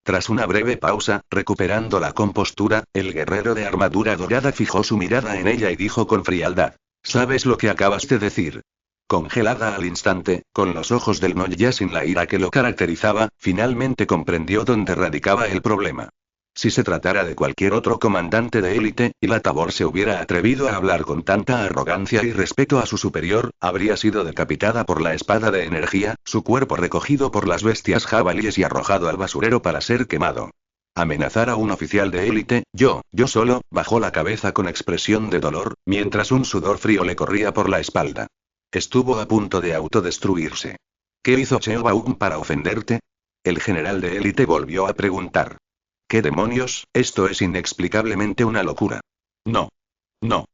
Tras una breve pausa, recuperando la compostura, el guerrero de armadura dorada fijó su mirada en ella y dijo con frialdad: ¿Sabes lo que acabas de decir? Congelada al instante, con los ojos del Noy ya sin la ira que lo caracterizaba, finalmente comprendió dónde radicaba el problema. Si se tratara de cualquier otro comandante de élite, y la Tabor se hubiera atrevido a hablar con tanta arrogancia y respeto a su superior, habría sido decapitada por la espada de energía, su cuerpo recogido por las bestias jabalíes y arrojado al basurero para ser quemado. Amenazar a un oficial de élite, yo solo, bajó la cabeza con expresión de dolor, mientras un sudor frío le corría por la espalda. Estuvo a punto de autodestruirse. ¿Qué hizo Cheo Baum para ofenderte? El general de élite volvió a preguntar. ¿Qué demonios? Esto es inexplicablemente una locura. No. No.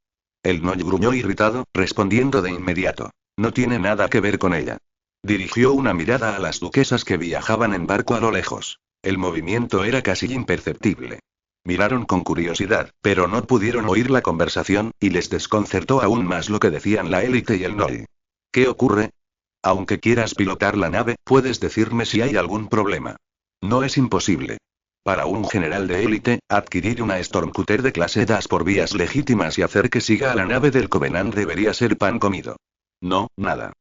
El Noy gruñó irritado, respondiendo de inmediato. No tiene nada que ver con ella. Dirigió una mirada a las duquesas que viajaban en barco a lo lejos. El movimiento era casi imperceptible. Miraron con curiosidad, pero no pudieron oír la conversación, y les desconcertó aún más lo que decían la élite y el Noy. ¿Qué ocurre? Aunque quieras pilotar la nave, puedes decirme si hay algún problema. No es imposible. Para un general de élite, adquirir una Stormcutter de clase DAS por vías legítimas y hacer que siga a la nave del Covenant debería ser pan comido. No, nada.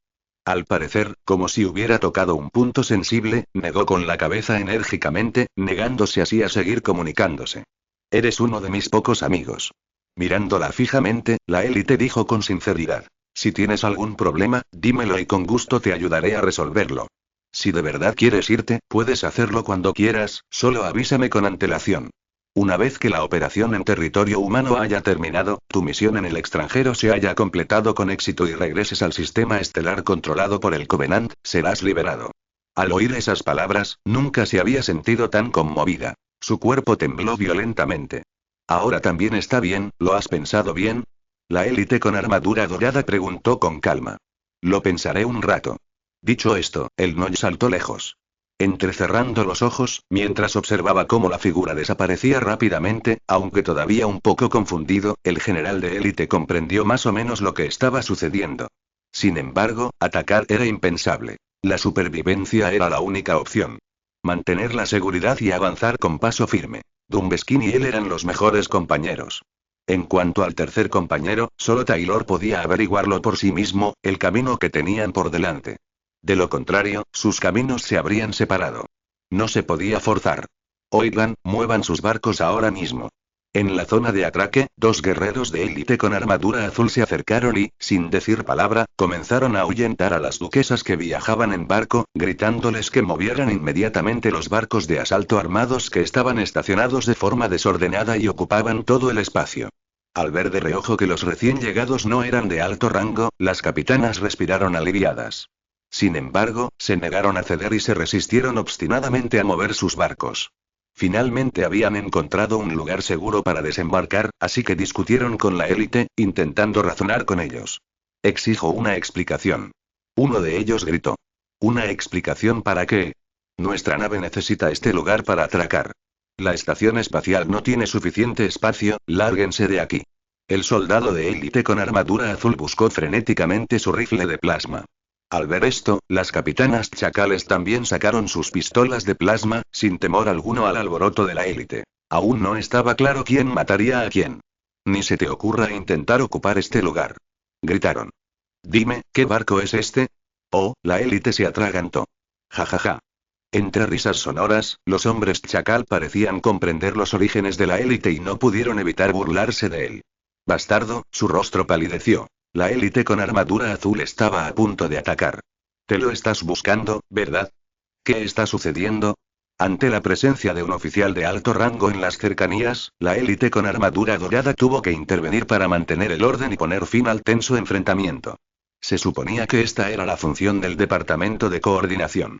Al parecer, como si hubiera tocado un punto sensible, negó con la cabeza enérgicamente, negándose así a seguir comunicándose. Eres uno de mis pocos amigos. Mirándola fijamente, la élite dijo con sinceridad. Si tienes algún problema, dímelo y con gusto te ayudaré a resolverlo. Si de verdad quieres irte, puedes hacerlo cuando quieras, solo avísame con antelación. Una vez que la operación en territorio humano haya terminado, tu misión en el extranjero se haya completado con éxito y regreses al sistema estelar controlado por el Covenant, serás liberado. Al oír esas palabras, nunca se había sentido tan conmovida. Su cuerpo tembló violentamente. Ahora también está bien, ¿lo has pensado bien? La élite con armadura dorada preguntó con calma. Lo pensaré un rato. Dicho esto, el Noy saltó lejos. Entrecerrando los ojos, mientras observaba cómo la figura desaparecía rápidamente, aunque todavía un poco confundido, el general de élite comprendió más o menos lo que estaba sucediendo. Sin embargo, atacar era impensable. La supervivencia era la única opción. Mantener la seguridad y avanzar con paso firme. Dumbeskin y él eran los mejores compañeros. En cuanto al tercer compañero, solo Taylor podía averiguarlo por sí mismo, el camino que tenían por delante. De lo contrario, sus caminos se habrían separado. No se podía forzar. Oigan, muevan sus barcos ahora mismo. En la zona de atraque, dos guerreros de élite con armadura azul se acercaron y, sin decir palabra, comenzaron a ahuyentar a las duquesas que viajaban en barco, gritándoles que movieran inmediatamente los barcos de asalto armados que estaban estacionados de forma desordenada y ocupaban todo el espacio. Al ver de reojo que los recién llegados no eran de alto rango, las capitanas respiraron aliviadas. Sin embargo, se negaron a ceder y se resistieron obstinadamente a mover sus barcos. Finalmente habían encontrado un lugar seguro para desembarcar, así que discutieron con la élite, intentando razonar con ellos. Exijo una explicación. Uno de ellos gritó. ¿Una explicación para qué? Nuestra nave necesita este lugar para atracar. La estación espacial no tiene suficiente espacio, lárguense de aquí. El soldado de élite con armadura azul buscó frenéticamente su rifle de plasma. Al ver esto, las capitanas chacales también sacaron sus pistolas de plasma, sin temor alguno al alboroto de la élite. Aún no estaba claro quién mataría a quién. Ni se te ocurra intentar ocupar este lugar. Gritaron. Dime, ¿qué barco es este? Oh, la élite se atragantó. Ja ja ja. Entre risas sonoras, los hombres chacal parecían comprender los orígenes de la élite y no pudieron evitar burlarse de él. Bastardo, su rostro palideció. La élite con armadura azul estaba a punto de atacar. Te lo estás buscando, ¿verdad? ¿Qué está sucediendo? Ante la presencia de un oficial de alto rango en las cercanías, la élite con armadura dorada tuvo que intervenir para mantener el orden y poner fin al tenso enfrentamiento. Se suponía que esta era la función del departamento de coordinación.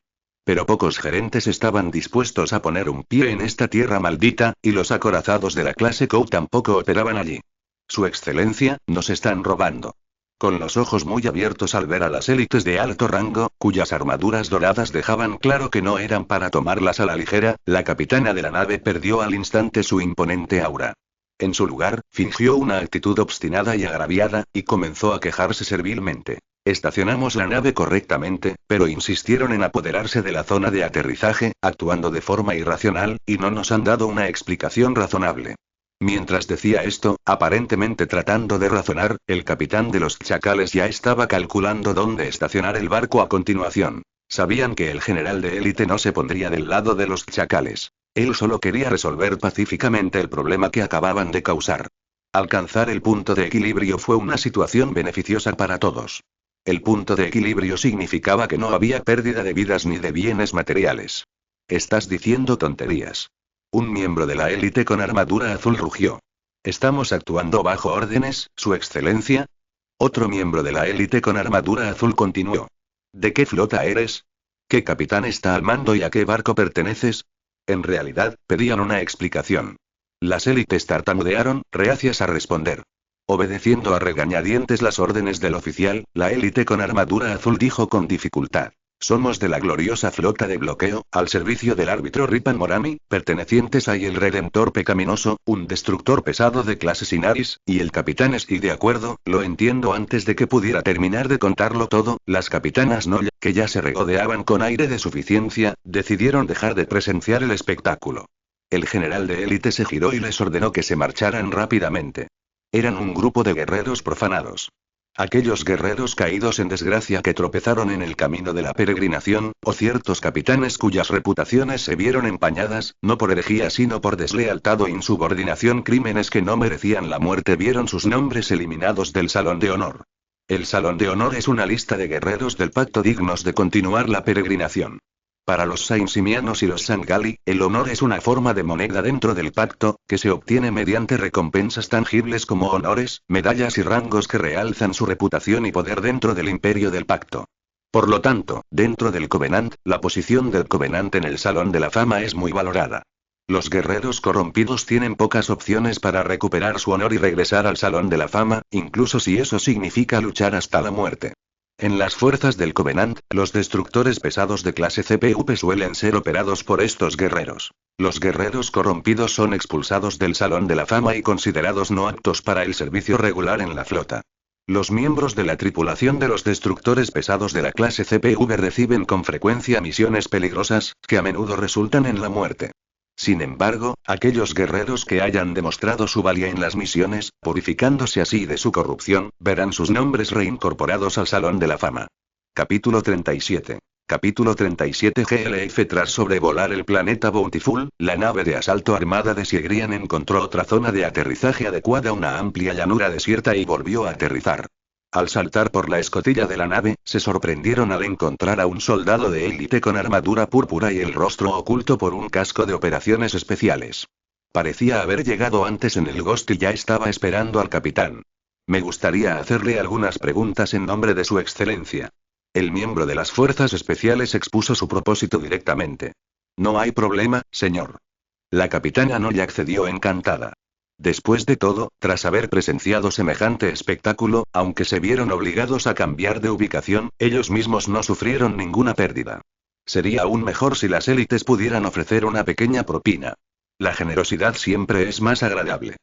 Pero pocos gerentes estaban dispuestos a poner un pie en esta tierra maldita, y los acorazados de la clase Kou tampoco operaban allí. Su excelencia, nos están robando. Con los ojos muy abiertos al ver a las élites de alto rango, cuyas armaduras doradas dejaban claro que no eran para tomarlas a la ligera, la capitana de la nave perdió al instante su imponente aura. En su lugar, fingió una actitud obstinada y agraviada, y comenzó a quejarse servilmente. Estacionamos la nave correctamente, pero insistieron en apoderarse de la zona de aterrizaje, actuando de forma irracional, y no nos han dado una explicación razonable. Mientras decía esto, aparentemente tratando de razonar, el capitán de los chacales ya estaba calculando dónde estacionar el barco a continuación. Sabían que el general de élite no se pondría del lado de los chacales. Él solo quería resolver pacíficamente el problema que acababan de causar. Alcanzar el punto de equilibrio fue una situación beneficiosa para todos. El punto de equilibrio significaba que no había pérdida de vidas ni de bienes materiales. Estás diciendo tonterías. Un miembro de la élite con armadura azul rugió. ¿Estamos actuando bajo órdenes, su excelencia? Otro miembro de la élite con armadura azul continuó. ¿De qué flota eres? ¿Qué capitán está al mando y a qué barco perteneces? En realidad, pedían una explicación. Las élites tartamudearon, reacias a responder. Obedeciendo a regañadientes las órdenes del oficial, la élite con armadura azul dijo con dificultad. Somos de la gloriosa flota de bloqueo, al servicio del árbitro Ripan Morami, pertenecientes a el Redentor Pecaminoso, un destructor pesado de clase Sinaris, y el capitán y de acuerdo, lo entiendo. Antes de que pudiera terminar de contarlo todo, las capitanas Noya, que ya se regodeaban con aire de suficiencia, decidieron dejar de presenciar el espectáculo. El general de élite se giró y les ordenó que se marcharan rápidamente. Eran un grupo de guerreros profanados. Aquellos guerreros caídos en desgracia que tropezaron en el camino de la peregrinación, o ciertos capitanes cuyas reputaciones se vieron empañadas, no por herejía sino por deslealtad o insubordinación, crímenes que no merecían la muerte, vieron sus nombres eliminados del Salón de Honor. El Salón de Honor es una lista de guerreros del pacto dignos de continuar la peregrinación. Para los Saint-Simianos y los Sangali, el honor es una forma de moneda dentro del pacto, que se obtiene mediante recompensas tangibles como honores, medallas y rangos que realzan su reputación y poder dentro del imperio del pacto. Por lo tanto, dentro del Covenant, la posición del Covenant en el Salón de la Fama es muy valorada. Los guerreros corrompidos tienen pocas opciones para recuperar su honor y regresar al Salón de la Fama, incluso si eso significa luchar hasta la muerte. En las fuerzas del Covenant, los destructores pesados de clase CPUP suelen ser operados por estos guerreros. Los guerreros corrompidos son expulsados del Salón de la Fama y considerados no aptos para el servicio regular en la flota. Los miembros de la tripulación de los destructores pesados de la clase CPV reciben con frecuencia misiones peligrosas, que a menudo resultan en la muerte. Sin embargo, aquellos guerreros que hayan demostrado su valía en las misiones, purificándose así de su corrupción, verán sus nombres reincorporados al Salón de la Fama. Capítulo 37. Capítulo 37. GLF. Tras sobrevolar el planeta Bountiful, la nave de asalto armada de Siegrian encontró otra zona de aterrizaje adecuada, una amplia llanura desierta, y volvió a aterrizar. Al saltar por la escotilla de la nave, se sorprendieron al encontrar a un soldado de élite con armadura púrpura y el rostro oculto por un casco de operaciones especiales. Parecía haber llegado antes en el Ghost y ya estaba esperando al capitán. Me gustaría hacerle algunas preguntas en nombre de su excelencia. El miembro de las fuerzas especiales expuso su propósito directamente. No hay problema, señor. La capitana Noya accedió encantada. Después de todo, tras haber presenciado semejante espectáculo, aunque se vieron obligados a cambiar de ubicación, ellos mismos no sufrieron ninguna pérdida. Sería aún mejor si las élites pudieran ofrecer una pequeña propina. La generosidad siempre es más agradable.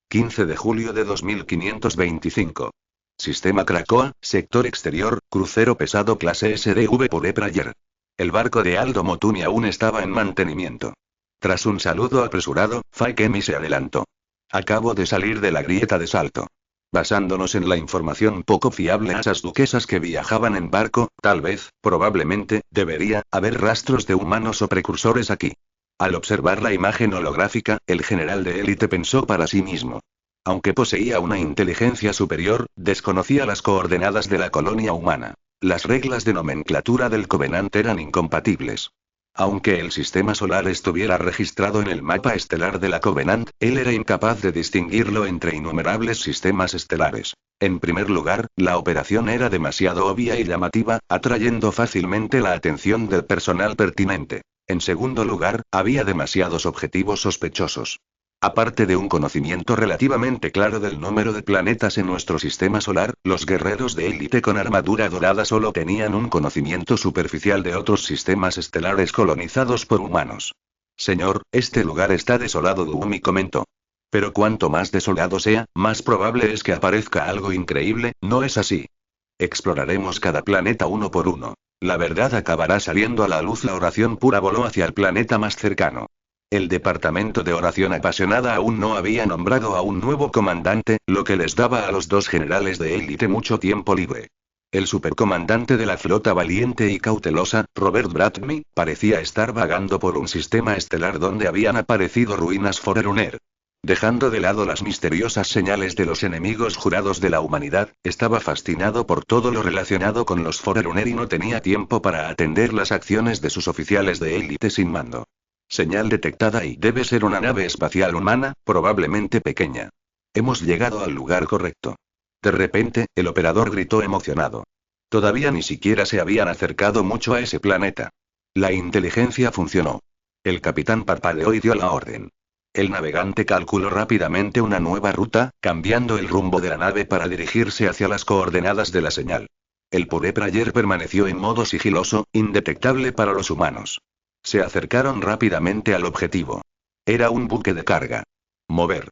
15 de julio de 2525. Sistema Krakoa, sector exterior, crucero pesado clase SDV por Prayer. El barco de Aldo Motuni aún estaba en mantenimiento. Tras un saludo apresurado, Faikemi se adelantó. Acabo de salir de la grieta de Salto. Basándonos en la información poco fiable a esas duquesas que viajaban en barco, tal vez, probablemente, debería haber rastros de humanos o precursores aquí. Al observar la imagen holográfica, el general de élite pensó para sí mismo. Aunque poseía una inteligencia superior, desconocía las coordenadas de la colonia humana. Las reglas de nomenclatura del Covenant eran incompatibles. Aunque el sistema solar estuviera registrado en el mapa estelar de la Covenant, él era incapaz de distinguirlo entre innumerables sistemas estelares. En primer lugar, la operación era demasiado obvia y llamativa, atrayendo fácilmente la atención del personal pertinente. En segundo lugar, había demasiados objetivos sospechosos. Aparte de un conocimiento relativamente claro del número de planetas en nuestro sistema solar, los guerreros de élite con armadura dorada solo tenían un conocimiento superficial de otros sistemas estelares colonizados por humanos. Señor, este lugar está desolado, Dumi comentó. Pero cuanto más desolado sea, más probable es que aparezca algo increíble, ¿no es así? Exploraremos cada planeta uno por uno. La verdad acabará saliendo a la luz. La oración pura voló hacia el planeta más cercano. El departamento de oración apasionada aún no había nombrado a un nuevo comandante, lo que les daba a los dos generales de élite mucho tiempo libre. El supercomandante de la flota valiente y cautelosa, Robert Bradley, parecía estar vagando por un sistema estelar donde habían aparecido ruinas Forerunner. Dejando de lado las misteriosas señales de los enemigos jurados de la humanidad, estaba fascinado por todo lo relacionado con los Forerunner y no tenía tiempo para atender las acciones de sus oficiales de élite sin mando. Señal detectada y debe ser una nave espacial humana, probablemente pequeña. Hemos llegado al lugar correcto. De repente, el operador gritó emocionado. Todavía ni siquiera se habían acercado mucho a ese planeta. La inteligencia funcionó. El capitán parpadeó y dio la orden. El navegante calculó rápidamente una nueva ruta, cambiando el rumbo de la nave para dirigirse hacia las coordenadas de la señal. El Prayer permaneció en modo sigiloso, indetectable para los humanos. Se acercaron rápidamente al objetivo. Era un buque de carga. Mover.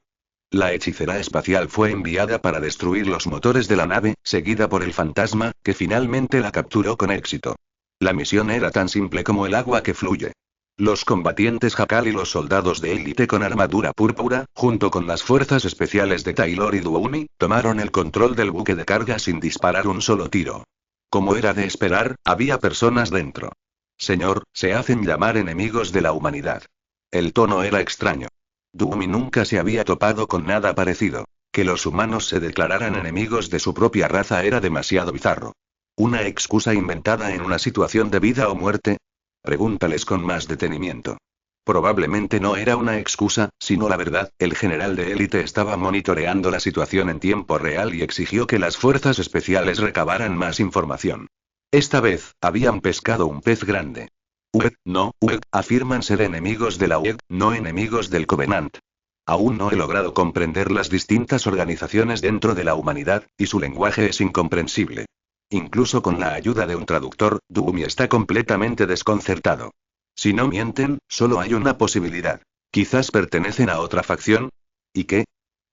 La hechicera espacial fue enviada para destruir los motores de la nave, seguida por el fantasma, que finalmente la capturó con éxito. La misión era tan simple como el agua que fluye. Los combatientes Jackal y los soldados de élite con armadura púrpura, junto con las fuerzas especiales de Taylor y Duomi, tomaron el control del buque de carga sin disparar un solo tiro. Como era de esperar, había personas dentro. Señor, se hacen llamar enemigos de la humanidad. El tono era extraño. Duomi nunca se había topado con nada parecido. Que los humanos se declararan enemigos de su propia raza era demasiado bizarro. ¿Una excusa inventada en una situación de vida o muerte? Pregúntales con más detenimiento. Probablemente no era una excusa, sino la verdad. El general de élite estaba monitoreando la situación en tiempo real y exigió que las fuerzas especiales recabaran más información. Esta vez, habían pescado un pez grande. UEG afirman ser enemigos de la UEG, no enemigos del Covenant. Aún no he logrado comprender las distintas organizaciones dentro de la humanidad, y su lenguaje es incomprensible. Incluso con la ayuda de un traductor, Duomi está completamente desconcertado. Si no mienten, solo hay una posibilidad. Quizás pertenecen a otra facción. ¿Y qué?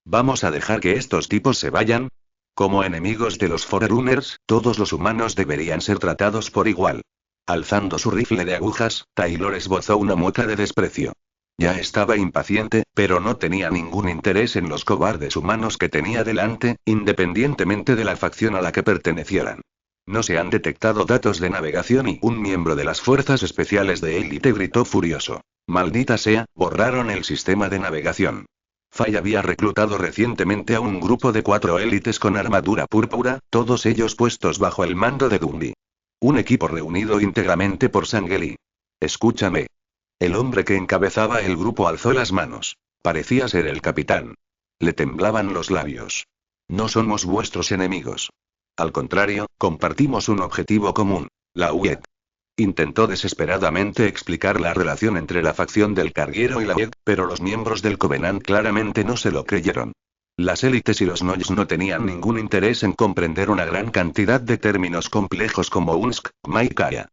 ¿Vamos a dejar que estos tipos se vayan? Como enemigos de los Forerunners, todos los humanos deberían ser tratados por igual. Alzando su rifle de agujas, Taylor esbozó una mueca de desprecio. Ya estaba impaciente, pero no tenía ningún interés en los cobardes humanos que tenía delante, independientemente de la facción a la que pertenecieran. No se han detectado datos de navegación y un miembro de las fuerzas especiales de élite gritó furioso. Maldita sea, borraron el sistema de navegación. Fay había reclutado recientemente a un grupo de 4 élites con armadura púrpura, todos ellos puestos bajo el mando de Dundee. Un equipo reunido íntegramente por Sangeli. Escúchame. El hombre que encabezaba el grupo alzó las manos. Parecía ser el capitán. Le temblaban los labios. No somos vuestros enemigos. Al contrario, compartimos un objetivo común, la UEG. Intentó desesperadamente explicar la relación entre la facción del carguero y la UEG, pero los miembros del Covenant claramente no se lo creyeron. Las élites y los Noyes no tenían ningún interés en comprender una gran cantidad de términos complejos como Unsk, Maikaya.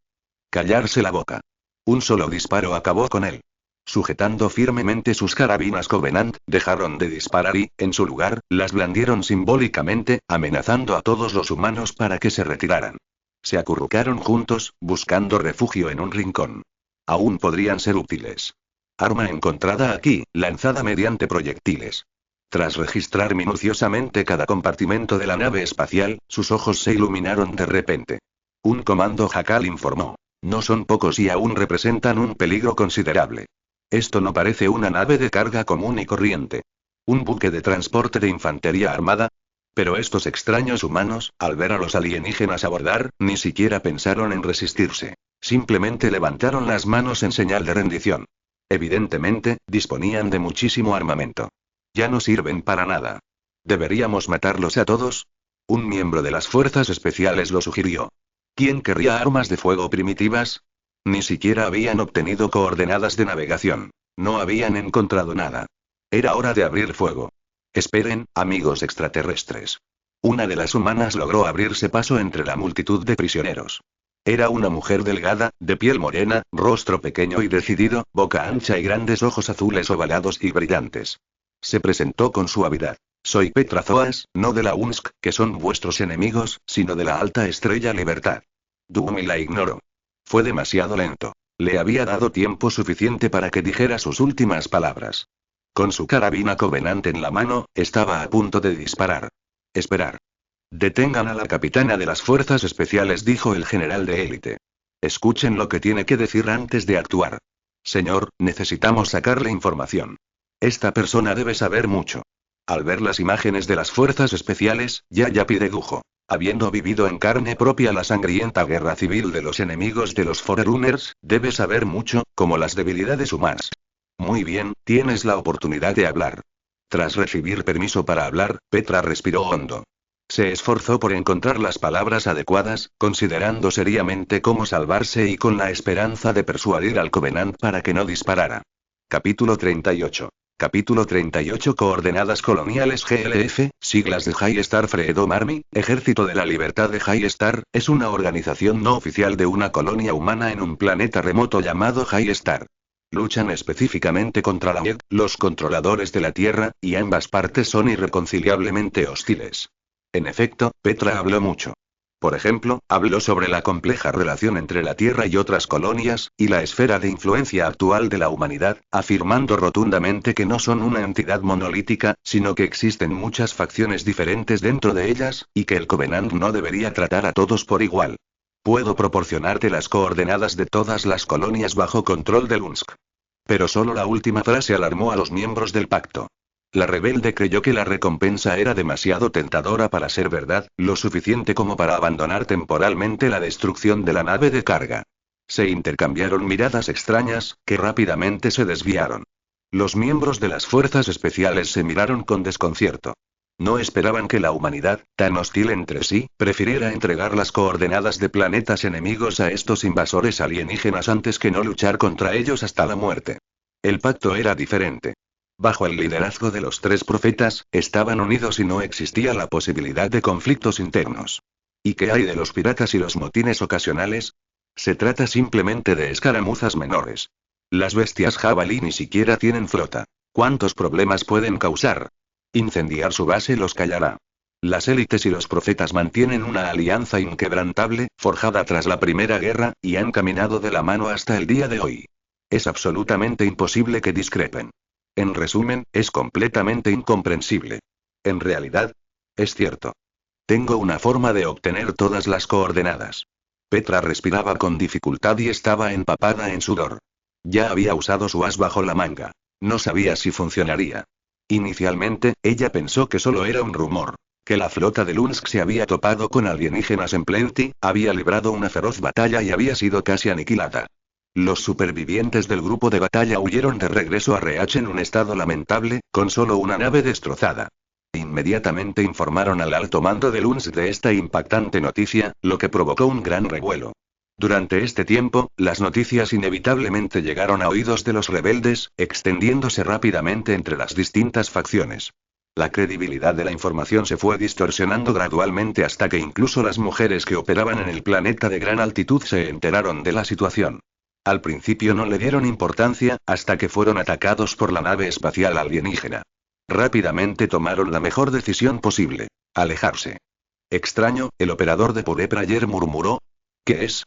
Callarse la boca. Un solo disparo acabó con él. Sujetando firmemente sus carabinas Covenant, dejaron de disparar y, en su lugar, las blandieron simbólicamente, amenazando a todos los humanos para que se retiraran. Se acurrucaron juntos, buscando refugio en un rincón. Aún podrían ser útiles. Arma encontrada aquí, lanzada mediante proyectiles. Tras registrar minuciosamente cada compartimento de la nave espacial, sus ojos se iluminaron de repente. Un comando Jackal informó. No son pocos y aún representan un peligro considerable. Esto no parece una nave de carga común y corriente. ¿Un buque de transporte de infantería armada? Pero estos extraños humanos, al ver a los alienígenas abordar, ni siquiera pensaron en resistirse. Simplemente levantaron las manos en señal de rendición. Evidentemente, disponían de muchísimo armamento. Ya no sirven para nada. ¿Deberíamos matarlos a todos? Un miembro de las fuerzas especiales lo sugirió. ¿Quién querría armas de fuego primitivas? Ni siquiera habían obtenido coordenadas de navegación. No habían encontrado nada. Era hora de abrir fuego. Esperen, amigos extraterrestres. Una de las humanas logró abrirse paso entre la multitud de prisioneros. Era una mujer delgada, de piel morena, rostro pequeño y decidido, boca ancha y grandes ojos azules ovalados y brillantes. Se presentó con suavidad. Soy Petra Zoas, no de la UNSC, que son vuestros enemigos, sino de la Alta Estrella Libertad. Dumi la ignoró. Fue demasiado lento. Le había dado tiempo suficiente para que dijera sus últimas palabras. Con su carabina Covenant en la mano, estaba a punto de disparar. Esperar. Detengan a la capitana de las fuerzas especiales, dijo el general de élite. Escuchen lo que tiene que decir antes de actuar. Señor, necesitamos sacarle información. Esta persona debe saber mucho. Al ver las imágenes de las fuerzas especiales, Yayapi dedujo. Habiendo vivido en carne propia la sangrienta guerra civil de los enemigos de los Forerunners, debe saber mucho, como las debilidades humanas. Muy bien, tienes la oportunidad de hablar. Tras recibir permiso para hablar, Petra respiró hondo. Se esforzó por encontrar las palabras adecuadas, considerando seriamente cómo salvarse y con la esperanza de persuadir al Covenant para que no disparara. Capítulo 38. Capítulo 38. Coordenadas coloniales GLF, siglas de High Star Freedom Army, Ejército de la Libertad de High Star, es una organización no oficial de una colonia humana en un planeta remoto llamado High Star. Luchan específicamente contra la MIEG, los controladores de la Tierra, y ambas partes son irreconciliablemente hostiles. En efecto, Petra habló mucho. Por ejemplo, habló sobre la compleja relación entre la Tierra y otras colonias, y la esfera de influencia actual de la humanidad, afirmando rotundamente que no son una entidad monolítica, sino que existen muchas facciones diferentes dentro de ellas, y que el Covenant no debería tratar a todos por igual. Puedo proporcionarte las coordenadas de todas las colonias bajo control del UNSC. Pero solo la última frase alarmó a los miembros del pacto. La rebelde creyó que la recompensa era demasiado tentadora para ser verdad, lo suficiente como para abandonar temporalmente la destrucción de la nave de carga. Se intercambiaron miradas extrañas, que rápidamente se desviaron. Los miembros de las fuerzas especiales se miraron con desconcierto. No esperaban que la humanidad, tan hostil entre sí, prefiriera entregar las coordenadas de planetas enemigos a estos invasores alienígenas antes que no luchar contra ellos hasta la muerte. El pacto era diferente. Bajo el liderazgo de los tres profetas, estaban unidos y no existía la posibilidad de conflictos internos. ¿Y qué hay de los piratas y los motines ocasionales? Se trata simplemente de escaramuzas menores. Las bestias jabalí ni siquiera tienen flota. ¿Cuántos problemas pueden causar? Incendiar su base los callará. Las élites y los profetas mantienen una alianza inquebrantable, forjada tras la Primera Guerra, y han caminado de la mano hasta el día de hoy. Es absolutamente imposible que discrepen. En resumen, es completamente incomprensible. En realidad, es cierto. Tengo una forma de obtener todas las coordenadas. Petra respiraba con dificultad y estaba empapada en sudor. Ya había usado su as bajo la manga. No sabía si funcionaría. Inicialmente, ella pensó que solo era un rumor. Que la flota de Lunsk se había topado con alienígenas en Plenty, había librado una feroz batalla y había sido casi aniquilada. Los supervivientes del grupo de batalla huyeron de regreso a Reach en un estado lamentable, con solo una nave destrozada. Inmediatamente informaron al alto mando de Lunsk de esta impactante noticia, lo que provocó un gran revuelo. Durante este tiempo, las noticias inevitablemente llegaron a oídos de los rebeldes, extendiéndose rápidamente entre las distintas facciones. La credibilidad de la información se fue distorsionando gradualmente hasta que incluso las mujeres que operaban en el planeta de gran altitud se enteraron de la situación. Al principio no le dieron importancia, hasta que fueron atacados por la nave espacial alienígena. Rápidamente tomaron la mejor decisión posible: alejarse. Extraño, el operador de Pureprayer murmuró. ¿Qué es?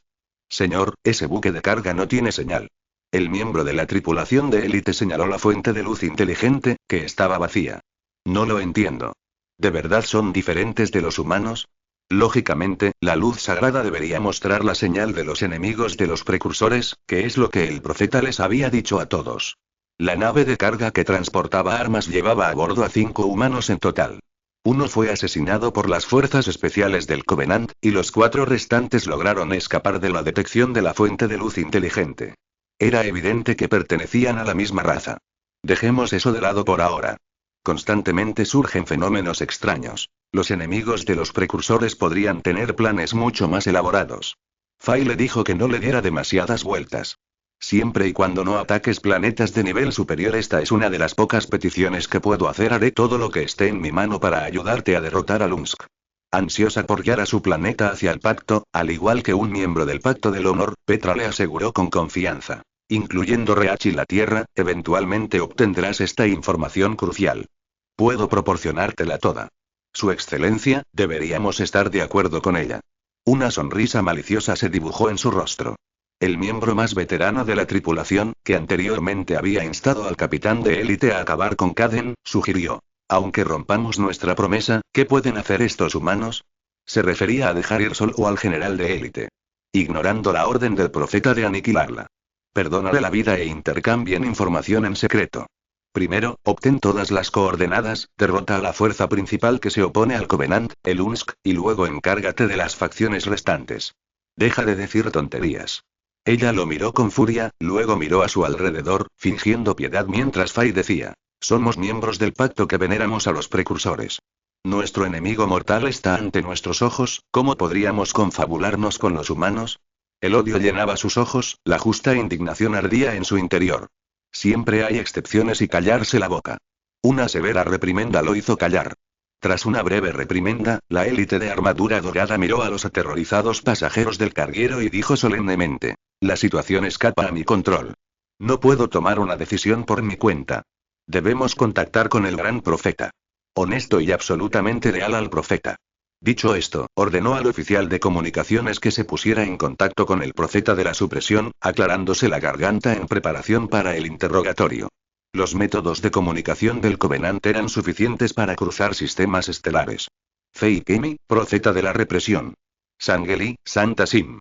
Señor, ese buque de carga no tiene señal. El miembro de la tripulación de élite señaló la fuente de luz inteligente, que estaba vacía. No lo entiendo. ¿De verdad son diferentes de los humanos? Lógicamente, la luz sagrada debería mostrar la señal de los enemigos de los precursores, que es lo que el profeta les había dicho a todos. La nave de carga que transportaba armas llevaba a bordo a 5 humanos en total. Uno fue asesinado por las fuerzas especiales del Covenant, y los 4 restantes lograron escapar de la detección de la fuente de luz inteligente. Era evidente que pertenecían a la misma raza. Dejemos eso de lado por ahora. Constantemente surgen fenómenos extraños. Los enemigos de los precursores podrían tener planes mucho más elaborados. Fay le dijo que no le diera demasiadas vueltas. Siempre y cuando no ataques planetas de nivel superior, esta es una de las pocas peticiones que puedo hacer. Haré todo lo que esté en mi mano para ayudarte a derrotar a Lunsk. Ansiosa por guiar a su planeta hacia el pacto, al igual que un miembro del Pacto del Honor, Petra le aseguró con confianza. Incluyendo Reach y la Tierra, eventualmente obtendrás esta información crucial. Puedo proporcionártela toda. Su Excelencia, deberíamos estar de acuerdo con ella. Una sonrisa maliciosa se dibujó en su rostro. El miembro más veterano de la tripulación, que anteriormente había instado al capitán de élite a acabar con Kaden, sugirió. Aunque rompamos nuestra promesa, ¿qué pueden hacer estos humanos? Se refería a dejar ir solo al general de élite. Ignorando la orden del profeta de aniquilarla. Perdónale la vida e intercambien información en secreto. Primero, obtén todas las coordenadas, derrota a la fuerza principal que se opone al Covenant, el UNSC, y luego encárgate de las facciones restantes. Deja de decir tonterías. Ella lo miró con furia, luego miró a su alrededor, fingiendo piedad mientras Fay decía. Somos miembros del pacto que veneramos a los precursores. Nuestro enemigo mortal está ante nuestros ojos, ¿cómo podríamos confabularnos con los humanos? El odio llenaba sus ojos, la justa indignación ardía en su interior. Siempre hay excepciones y callarse la boca. Una severa reprimenda lo hizo callar. Tras una breve reprimenda, la élite de armadura dorada miró a los aterrorizados pasajeros del carguero y dijo solemnemente. La situación escapa a mi control. No puedo tomar una decisión por mi cuenta. Debemos contactar con el gran profeta. Honesto y absolutamente leal al profeta. Dicho esto, ordenó al oficial de comunicaciones que se pusiera en contacto con el profeta de la supresión, aclarándose la garganta en preparación para el interrogatorio. Los métodos de comunicación del Covenant eran suficientes para cruzar sistemas estelares. Fei Kimi, profeta de la represión. Sangeli, Santa Sim.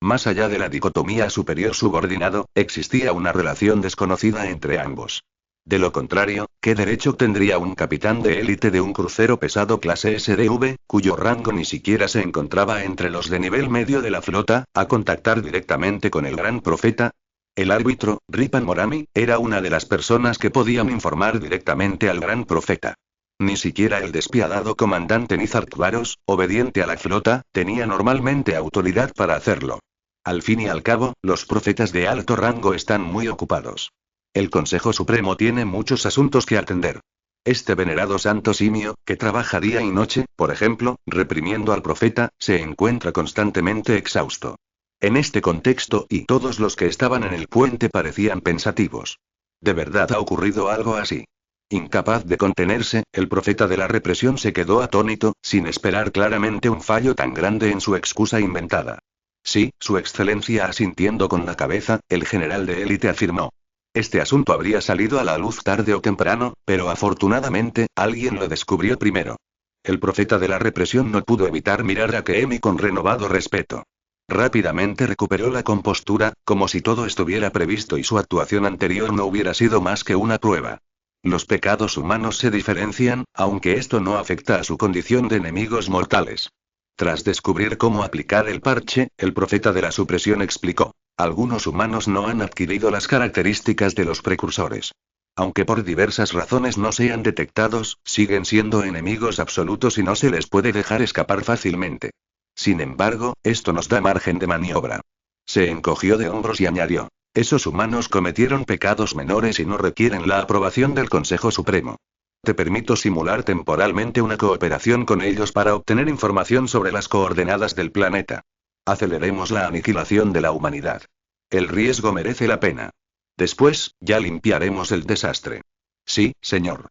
Más allá de la dicotomía superior-subordinado, existía una relación desconocida entre ambos. De lo contrario, ¿qué derecho tendría un capitán de élite de un crucero pesado clase SDV, cuyo rango ni siquiera se encontraba entre los de nivel medio de la flota, a contactar directamente con el gran profeta? El árbitro, Ripan Morami, era una de las personas que podían informar directamente al gran profeta. Ni siquiera el despiadado comandante Nizar Kvaros, obediente a la flota, tenía normalmente autoridad para hacerlo. Al fin y al cabo, los profetas de alto rango están muy ocupados. El Consejo Supremo tiene muchos asuntos que atender. Este venerado santo simio, que trabaja día y noche, por ejemplo, reprimiendo al profeta, se encuentra constantemente exhausto. En este contexto, y todos los que estaban en el puente parecían pensativos. ¿De verdad ha ocurrido algo así? Incapaz de contenerse, el profeta de la represión se quedó atónito, sin esperar claramente un fallo tan grande en su excusa inventada. Sí, su excelencia, asintiendo con la cabeza, el general de élite afirmó. Este asunto habría salido a la luz tarde o temprano, pero afortunadamente, alguien lo descubrió primero. El profeta de la represión no pudo evitar mirar a Keemi con renovado respeto. Rápidamente recuperó la compostura, como si todo estuviera previsto y su actuación anterior no hubiera sido más que una prueba. Los pecados humanos se diferencian, aunque esto no afecta a su condición de enemigos mortales. Tras descubrir cómo aplicar el parche, el profeta de la supresión explicó. Algunos humanos no han adquirido las características de los precursores. Aunque por diversas razones no sean detectados, siguen siendo enemigos absolutos y no se les puede dejar escapar fácilmente. Sin embargo, esto nos da margen de maniobra. Se encogió de hombros y añadió. Esos humanos cometieron pecados menores y no requieren la aprobación del Consejo Supremo. Te permito simular temporalmente una cooperación con ellos para obtener información sobre las coordenadas del planeta. Aceleremos la aniquilación de la humanidad. El riesgo merece la pena. Después, ya limpiaremos el desastre. Sí, señor.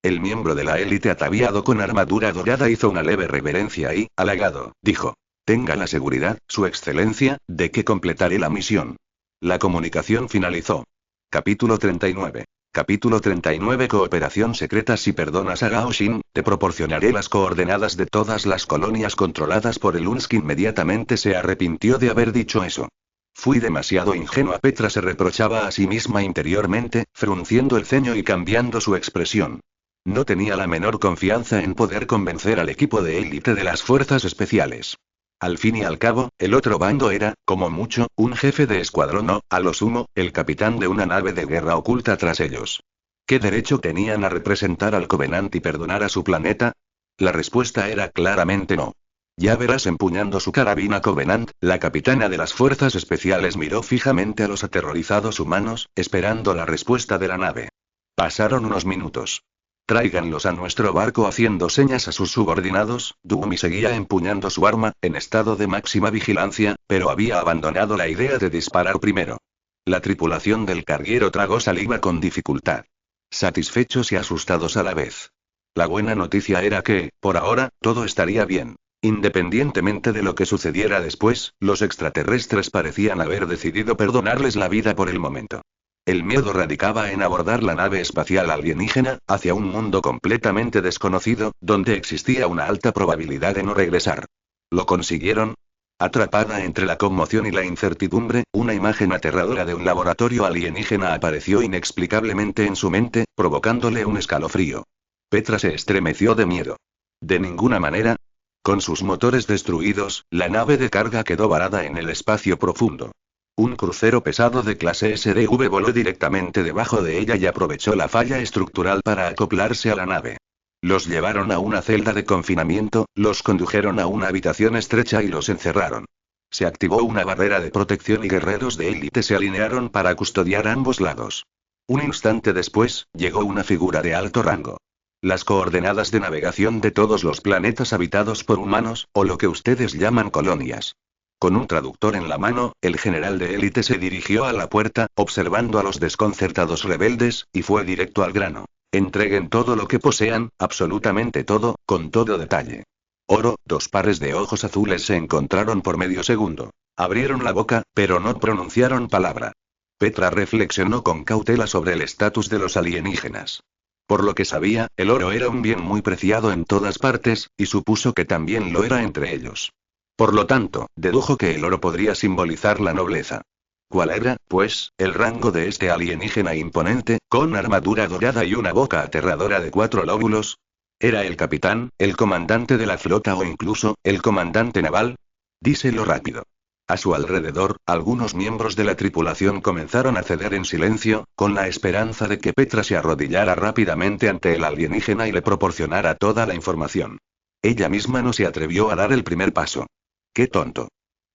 El miembro de la élite ataviado con armadura dorada hizo una leve reverencia y, halagado, dijo: tenga la seguridad, Su Excelencia, de que completaré la misión. La comunicación finalizó. Capítulo 39. Capítulo 39. Cooperación secreta. Si perdonas a Gao Xin, te proporcionaré las coordenadas de todas las colonias controladas por el UNSC. Inmediatamente se arrepintió de haber dicho eso. Fui demasiado ingenua. Petra se reprochaba a sí misma interiormente, frunciendo el ceño y cambiando su expresión. No tenía la menor confianza en poder convencer al equipo de élite de las fuerzas especiales. Al fin y al cabo, el otro bando era, como mucho, un jefe de escuadrón o, a lo sumo, el capitán de una nave de guerra oculta tras ellos. ¿Qué derecho tenían a representar al Covenant y perdonar a su planeta? La respuesta era claramente no. Ya verás. Empuñando su carabina Covenant, la capitana de las fuerzas especiales miró fijamente a los aterrorizados humanos, esperando la respuesta de la nave. Pasaron unos minutos. Tráiganlos a nuestro barco. Haciendo señas a sus subordinados, Doomy seguía empuñando su arma, en estado de máxima vigilancia, pero había abandonado la idea de disparar primero. La tripulación del carguero tragó saliva con dificultad. Satisfechos y asustados a la vez. La buena noticia era que, por ahora, todo estaría bien. Independientemente de lo que sucediera después, los extraterrestres parecían haber decidido perdonarles la vida por el momento. El miedo radicaba en abordar la nave espacial alienígena, hacia un mundo completamente desconocido, donde existía una alta probabilidad de no regresar. ¿Lo consiguieron? Atrapada entre la conmoción y la incertidumbre, una imagen aterradora de un laboratorio alienígena apareció inexplicablemente en su mente, provocándole un escalofrío. Petra se estremeció de miedo. De ninguna manera. Con sus motores destruidos, la nave de carga quedó varada en el espacio profundo. Un crucero pesado de clase SDV voló directamente debajo de ella y aprovechó la falla estructural para acoplarse a la nave. Los llevaron a una celda de confinamiento, los condujeron a una habitación estrecha y los encerraron. Se activó una barrera de protección y guerreros de élite se alinearon para custodiar ambos lados. Un instante después, llegó una figura de alto rango. Las coordenadas de navegación de todos los planetas habitados por humanos, o lo que ustedes llaman colonias. Con un traductor en la mano, el general de élite se dirigió a la puerta, observando a los desconcertados rebeldes, y fue directo al grano. Entreguen todo lo que posean, absolutamente todo, con todo detalle. Oro. Dos pares de ojos azules se encontraron por medio segundo. Abrieron la boca, pero no pronunciaron palabra. Petra reflexionó con cautela sobre el estatus de los alienígenas. Por lo que sabía, el oro era un bien muy preciado en todas partes, y supuso que también lo era entre ellos. Por lo tanto, dedujo que el oro podría simbolizar la nobleza. ¿Cuál era, pues, el rango de este alienígena imponente, con armadura dorada y una boca aterradora de 4 lóbulos? ¿Era el capitán, el comandante de la flota o incluso, el comandante naval? Díselo rápido. A su alrededor, algunos miembros de la tripulación comenzaron a ceder en silencio, con la esperanza de que Petra se arrodillara rápidamente ante el alienígena y le proporcionara toda la información. Ella misma no se atrevió a dar el primer paso. ¡Qué tonto!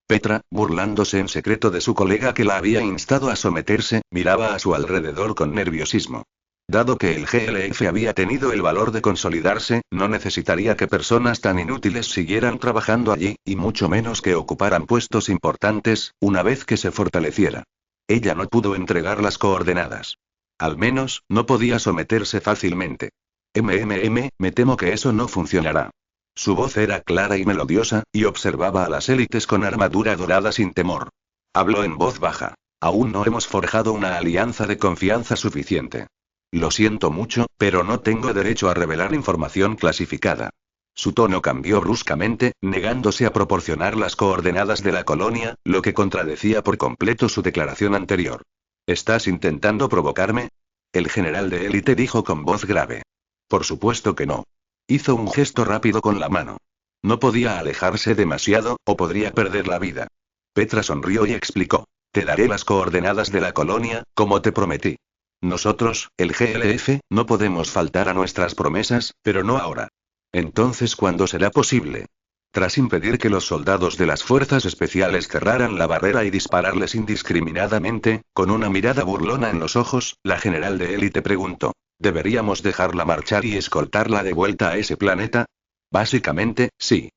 Petra, burlándose en secreto de su colega que la había instado a someterse, miraba a su alrededor con nerviosismo. Dado que el GLF había tenido el valor de consolidarse, no necesitaría que personas tan inútiles siguieran trabajando allí, y mucho menos que ocuparan puestos importantes, una vez que se fortaleciera. Ella no pudo entregar las coordenadas. Al menos, no podía someterse fácilmente. Me temo que eso no funcionará. Su voz era clara y melodiosa, y observaba a las élites con armadura dorada sin temor. Habló en voz baja. Aún no hemos forjado una alianza de confianza suficiente. Lo siento mucho, pero no tengo derecho a revelar información clasificada. Su tono cambió bruscamente, negándose a proporcionar las coordenadas de la colonia, lo que contradecía por completo su declaración anterior. ¿Estás intentando provocarme? El general de élite dijo con voz grave. Por supuesto que no. Hizo un gesto rápido con la mano. No podía alejarse demasiado, o podría perder la vida. Petra sonrió y explicó. Te daré las coordenadas de la colonia, como te prometí. Nosotros, el GLF, no podemos faltar a nuestras promesas, pero no ahora. Entonces, ¿cuándo será posible? Tras impedir que los soldados de las fuerzas especiales cerraran la barrera y dispararles indiscriminadamente, con una mirada burlona en los ojos, la general de élite preguntó. ¿Deberíamos dejarla marchar y escoltarla de vuelta a ese planeta? Básicamente, sí.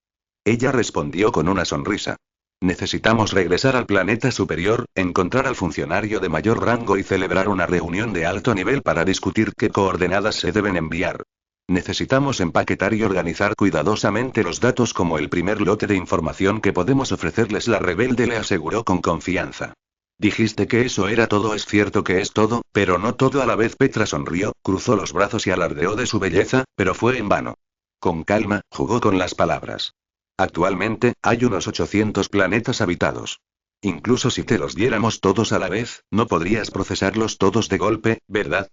Ella respondió con una sonrisa. Necesitamos regresar al planeta superior, encontrar al funcionario de mayor rango y celebrar una reunión de alto nivel para discutir qué coordenadas se deben enviar. Necesitamos empaquetar y organizar cuidadosamente los datos como el primer lote de información que podemos ofrecerles, la rebelde le aseguró con confianza. Dijiste que eso era todo, es cierto que es todo, pero no todo a la vez. Petra sonrió, cruzó los brazos y alardeó de su belleza, pero fue en vano. Con calma, jugó con las palabras. Actualmente, hay unos 800 planetas habitados. Incluso si te los diéramos todos a la vez, no podrías procesarlos todos de golpe, ¿verdad?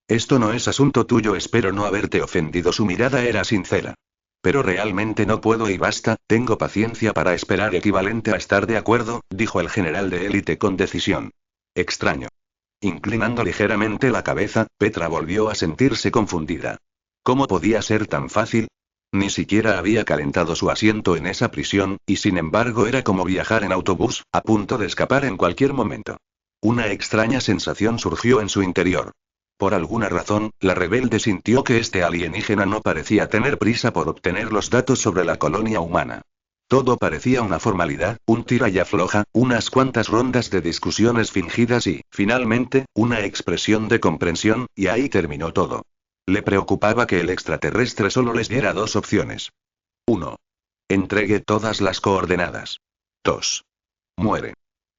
Esto no es asunto tuyo, espero no haberte ofendido. Su mirada era sincera. Pero realmente no puedo y basta, tengo paciencia para esperar, equivalente a estar de acuerdo, dijo el general de élite con decisión. Extraño. Inclinando ligeramente la cabeza, Petra volvió a sentirse confundida. ¿Cómo podía ser tan fácil? Ni siquiera había calentado su asiento en esa prisión, y sin embargo era como viajar en autobús, a punto de escapar en cualquier momento. Una extraña sensación surgió en su interior. Por alguna razón, la rebelde sintió que este alienígena no parecía tener prisa por obtener los datos sobre la colonia humana. Todo parecía una formalidad, un tira y afloja, unas cuantas rondas de discusiones fingidas y, finalmente, una expresión de comprensión, y ahí terminó todo. Le preocupaba que el extraterrestre solo les diera dos opciones. 1. Entregue todas las coordenadas. 2. Muere.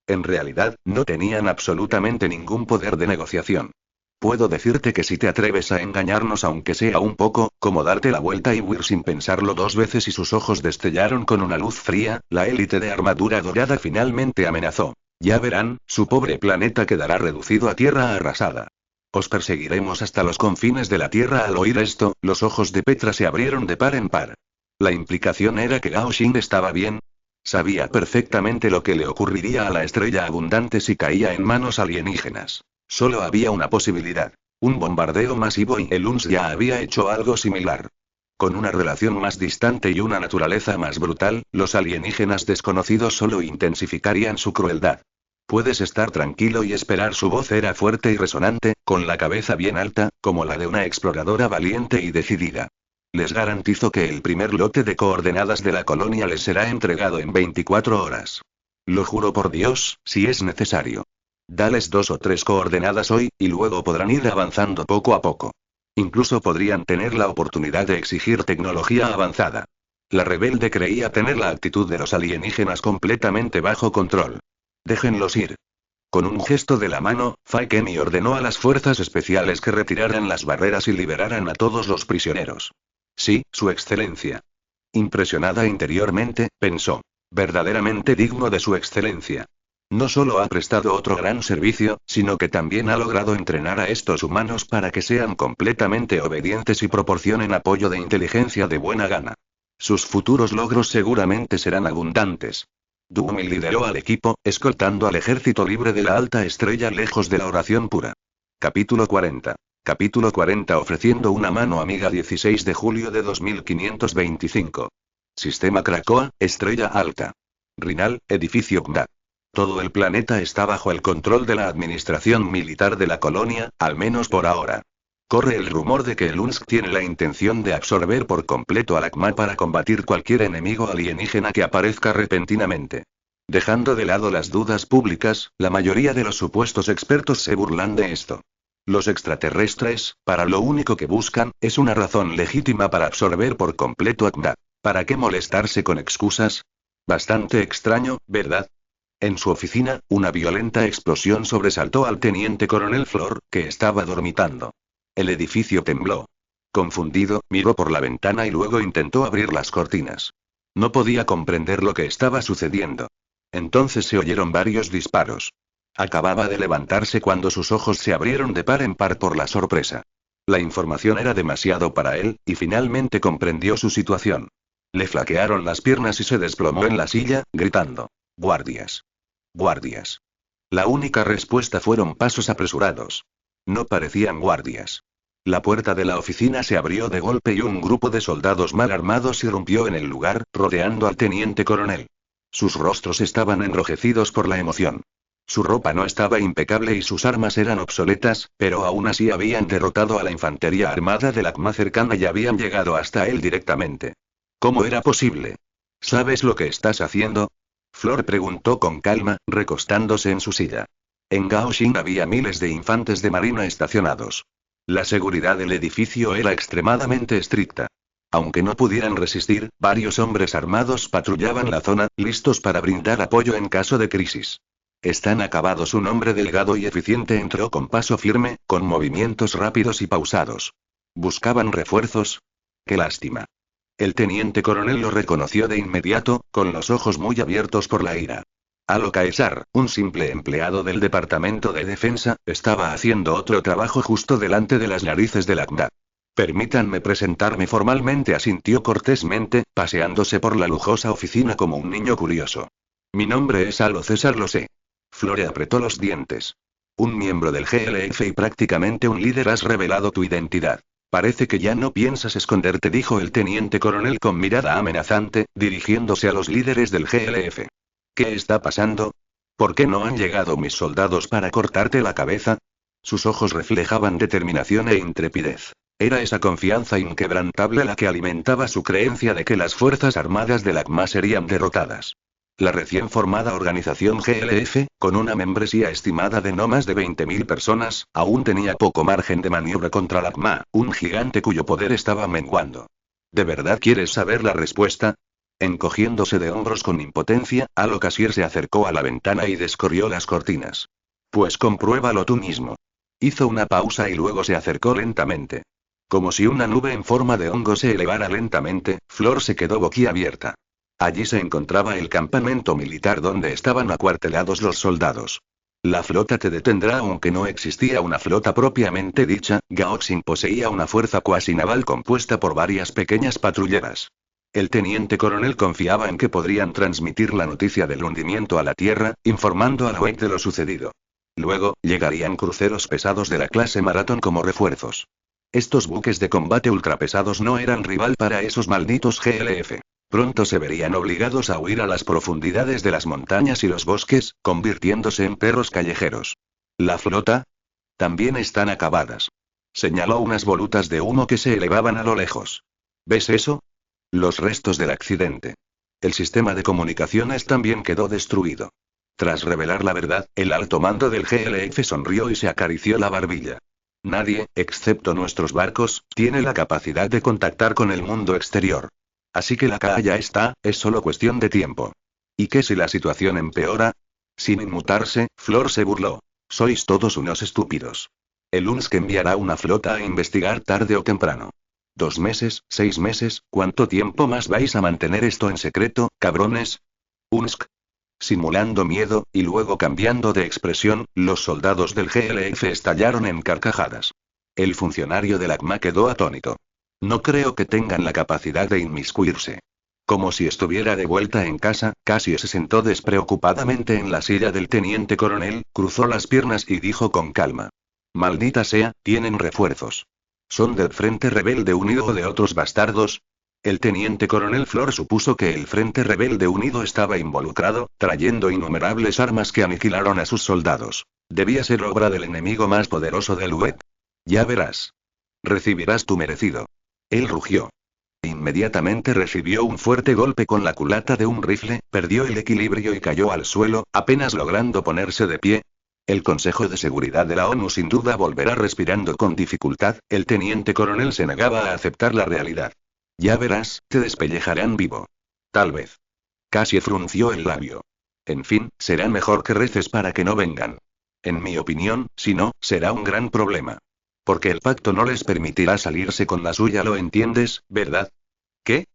En realidad, no tenían absolutamente ningún poder de negociación. Puedo decirte que si te atreves a engañarnos aunque sea un poco, como darte la vuelta y huir sin pensarlo dos veces, y sus ojos destellaron con una luz fría, la élite de armadura dorada finalmente amenazó. Ya verán, su pobre planeta quedará reducido a tierra arrasada. Os perseguiremos hasta los confines de la Tierra. Al oír esto, los ojos de Petra se abrieron de par en par. La implicación era que Gao Xin estaba bien. Sabía perfectamente lo que le ocurriría a la estrella abundante si caía en manos alienígenas. Solo había una posibilidad. Un bombardeo masivo, y el UNS ya había hecho algo similar. Con una relación más distante y una naturaleza más brutal, los alienígenas desconocidos solo intensificarían su crueldad. Puedes estar tranquilo y esperar. Su voz era fuerte y resonante, con la cabeza bien alta, como la de una exploradora valiente y decidida. Les garantizo que el primer lote de coordenadas de la colonia les será entregado en 24 horas. Lo juro por Dios, si es necesario. Dales 2 o 3 coordenadas hoy, y luego podrán ir avanzando poco a poco. Incluso podrían tener la oportunidad de exigir tecnología avanzada. La rebelde creía tener la actitud de los alienígenas completamente bajo control. Déjenlos ir. Con un gesto de la mano, Faikemi ordenó a las fuerzas especiales que retiraran las barreras y liberaran a todos los prisioneros. Sí, Su Excelencia. Impresionada interiormente, pensó. Verdaderamente digno de Su Excelencia. No solo ha prestado otro gran servicio, sino que también ha logrado entrenar a estos humanos para que sean completamente obedientes y proporcionen apoyo de inteligencia de buena gana. Sus futuros logros seguramente serán abundantes. Dumi lideró al equipo, escoltando al ejército libre de la alta estrella lejos de la oración pura. Capítulo 40. Capítulo 40. Ofreciendo una mano amiga. 16 de julio de 2525. Sistema Krakoa, estrella alta. Rinal, edificio Gda. Todo el planeta está bajo el control de la administración militar de la colonia, al menos por ahora. Corre el rumor de que el UNSC tiene la intención de absorber por completo a ACMA para combatir cualquier enemigo alienígena que aparezca repentinamente. Dejando de lado las dudas públicas, la mayoría de los supuestos expertos se burlan de esto. Los extraterrestres, para lo único que buscan, es una razón legítima para absorber por completo ACMA. ¿Para qué molestarse con excusas? Bastante extraño, ¿verdad? En su oficina, una violenta explosión sobresaltó al teniente coronel Flor, que estaba dormitando. El edificio tembló. Confundido, miró por la ventana y luego intentó abrir las cortinas. No podía comprender lo que estaba sucediendo. Entonces se oyeron varios disparos. Acababa de levantarse cuando sus ojos se abrieron de par en par por la sorpresa. La información era demasiado para él, y finalmente comprendió su situación. Le flaquearon las piernas y se desplomó en la silla, gritando. Guardias. Guardias. La única respuesta fueron pasos apresurados. No parecían guardias. La puerta de la oficina se abrió de golpe y un grupo de soldados mal armados irrumpió en el lugar, rodeando al teniente coronel. Sus rostros estaban enrojecidos por la emoción. Su ropa no estaba impecable y sus armas eran obsoletas, pero aún así habían derrotado a la infantería armada de la ACMA cercana y habían llegado hasta él directamente. ¿Cómo era posible? ¿Sabes lo que estás haciendo? Flor preguntó con calma, recostándose en su silla. En Gaoshin había miles de infantes de marina estacionados. La seguridad del edificio era extremadamente estricta. Aunque no pudieran resistir, varios hombres armados patrullaban la zona, listos para brindar apoyo en caso de crisis. Están acabados. Un hombre delgado y eficiente entró con paso firme, con movimientos rápidos y pausados. ¿Buscaban refuerzos? ¡Qué lástima! El teniente coronel lo reconoció de inmediato, con los ojos muy abiertos por la ira. Alo Caesar, un simple empleado del Departamento de Defensa, estaba haciendo otro trabajo justo delante de las narices del ACMA. Permítanme presentarme formalmente, asintió cortésmente, paseándose por la lujosa oficina como un niño curioso. Mi nombre es Alo César, lo sé. Flore apretó los dientes. Un miembro del GLF y prácticamente un líder. Has revelado tu identidad. Parece que ya no piensas esconderte, dijo el teniente coronel con mirada amenazante, dirigiéndose a los líderes del GLF. ¿Qué está pasando? ¿Por qué no han llegado mis soldados para cortarte la cabeza? Sus ojos reflejaban determinación e intrepidez. Era esa confianza inquebrantable la que alimentaba su creencia de que las fuerzas armadas del ACMA serían derrotadas. La recién formada organización GLF, con una membresía estimada de no más de 20.000 personas, aún tenía poco margen de maniobra contra la ACMA, un gigante cuyo poder estaba menguando. ¿De verdad quieres saber la respuesta? Encogiéndose de hombros con impotencia, Alo Caesar se acercó a la ventana y descorrió las cortinas. Pues compruébalo tú mismo. Hizo una pausa y luego se acercó lentamente. Como si una nube en forma de hongo se elevara lentamente, Flor se quedó boquiabierta. Allí se encontraba el campamento militar donde estaban acuartelados los soldados. La flota te detendrá. Aunque no existía una flota propiamente dicha, Gaoxin poseía una fuerza cuasi naval compuesta por varias pequeñas patrulleras. El teniente coronel confiaba en que podrían transmitir la noticia del hundimiento a la tierra, informando a la UEC de lo sucedido. Luego, llegarían cruceros pesados de la clase Maratón como refuerzos. Estos buques de combate ultrapesados no eran rival para esos malditos GLF. Pronto se verían obligados a huir a las profundidades de las montañas y los bosques, convirtiéndose en perros callejeros. ¿La flota? También están acabadas. Señaló unas volutas de humo que se elevaban a lo lejos. ¿Ves eso? Los restos del accidente. El sistema de comunicaciones también quedó destruido. Tras revelar la verdad, el alto mando del GLF sonrió y se acarició la barbilla. Nadie, excepto nuestros barcos, tiene la capacidad de contactar con el mundo exterior. Así que la KA ya está, es solo cuestión de tiempo. ¿Y qué si la situación empeora? Sin inmutarse, Flor se burló. Sois todos unos estúpidos. El UNSC enviará una flota a investigar tarde o temprano. 2 meses, 6 meses, ¿cuánto tiempo más vais a mantener esto en secreto, cabrones? UNSC. Simulando miedo, y luego cambiando de expresión, los soldados del GLF estallaron en carcajadas. El funcionario del ACMA quedó atónito. No creo que tengan la capacidad de inmiscuirse. Como si estuviera de vuelta en casa, Cassie se sentó despreocupadamente en la silla del teniente coronel, cruzó las piernas y dijo con calma. Maldita sea, tienen refuerzos. ¿Son del Frente Rebelde Unido o de otros bastardos? El teniente coronel Flor supuso que el Frente Rebelde Unido estaba involucrado, trayendo innumerables armas que aniquilaron a sus soldados. Debía ser obra del enemigo más poderoso del UET. Ya verás. Recibirás tu merecido. Él rugió. Inmediatamente recibió un fuerte golpe con la culata de un rifle, perdió el equilibrio y cayó al suelo, apenas logrando ponerse de pie. El Consejo de Seguridad de la ONU sin duda volverá. Respirando con dificultad, el teniente coronel se negaba a aceptar la realidad. Ya verás, te despellejarán vivo. Tal vez. Casi frunció el labio. En fin, será mejor que reces para que no vengan. En mi opinión, si no, será un gran problema. Porque el pacto no les permitirá salirse con la suya, ¿lo entiendes, verdad? ¿Qué?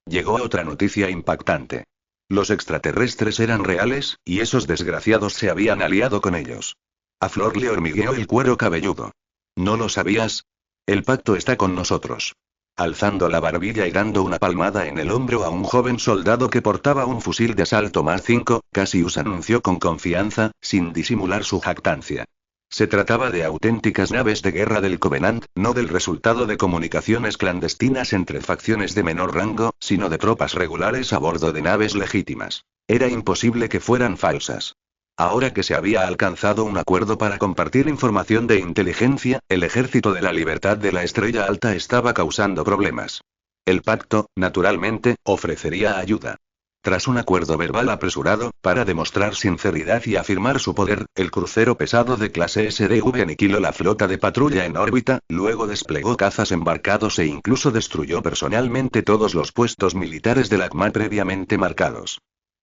Llegó otra noticia impactante. Los extraterrestres eran reales, y esos desgraciados se habían aliado con ellos. A Flor le hormigueó el cuero cabelludo. ¿No lo sabías? El pacto está con nosotros. Alzando la barbilla y dando una palmada en el hombro a un joven soldado que portaba un fusil de asalto Mark 5, Cassius anunció con confianza, sin disimular su jactancia. Se trataba de auténticas naves de guerra del Covenant, no del resultado de comunicaciones clandestinas entre facciones de menor rango, sino de tropas regulares a bordo de naves legítimas. Era imposible que fueran falsas. Ahora que se había alcanzado un acuerdo para compartir información de inteligencia, el Ejército de la Libertad de la Estrella Alta estaba causando problemas. El pacto, naturalmente, ofrecería ayuda. Tras un acuerdo verbal apresurado, para demostrar sinceridad y afirmar su poder, el crucero pesado de clase SDV aniquiló la flota de patrulla en órbita, luego desplegó cazas embarcados e incluso destruyó personalmente todos los puestos militares del ACMA previamente marcados.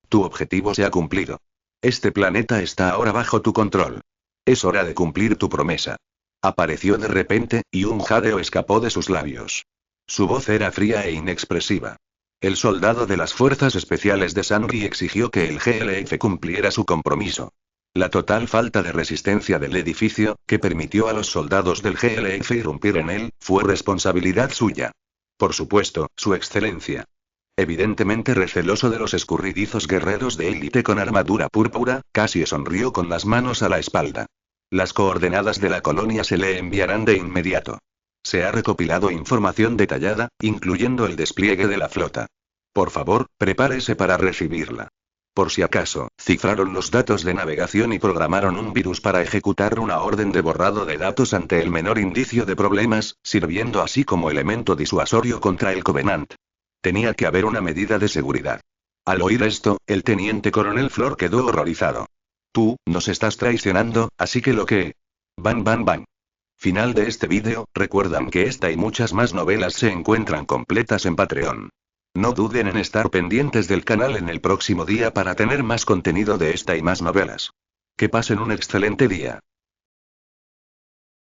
Tu objetivo se ha cumplido. Este planeta está ahora bajo tu control. Es hora de cumplir tu promesa. Apareció de repente, y un jadeo escapó de sus labios. Su voz era fría e inexpresiva. El soldado de las Fuerzas Especiales de Sanri exigió que el GLF cumpliera su compromiso. La total falta de resistencia del edificio, que permitió a los soldados del GLF irrumpir en él, fue responsabilidad suya. Por supuesto, Su Excelencia. Evidentemente receloso de los escurridizos guerreros de élite con armadura púrpura, Cassie sonrió con las manos a la espalda. Las coordenadas de la colonia se le enviarán de inmediato. Se ha recopilado información detallada, incluyendo el despliegue de la flota. Por favor, prepárese para recibirla. Por si acaso, cifraron los datos de navegación y programaron un virus para ejecutar una orden de borrado de datos ante el menor indicio de problemas, sirviendo así como elemento disuasorio contra el Covenant. Tenía que haber una medida de seguridad. Al oír esto, el teniente coronel Flor quedó horrorizado. Tú, nos estás traicionando, así que lo que... Bang bang bang. Final de este vídeo. Recuerdan que esta y muchas más novelas se encuentran completas en Patreon. No duden en estar pendientes del canal en el próximo día para tener más contenido de esta y más novelas. Que pasen un excelente día.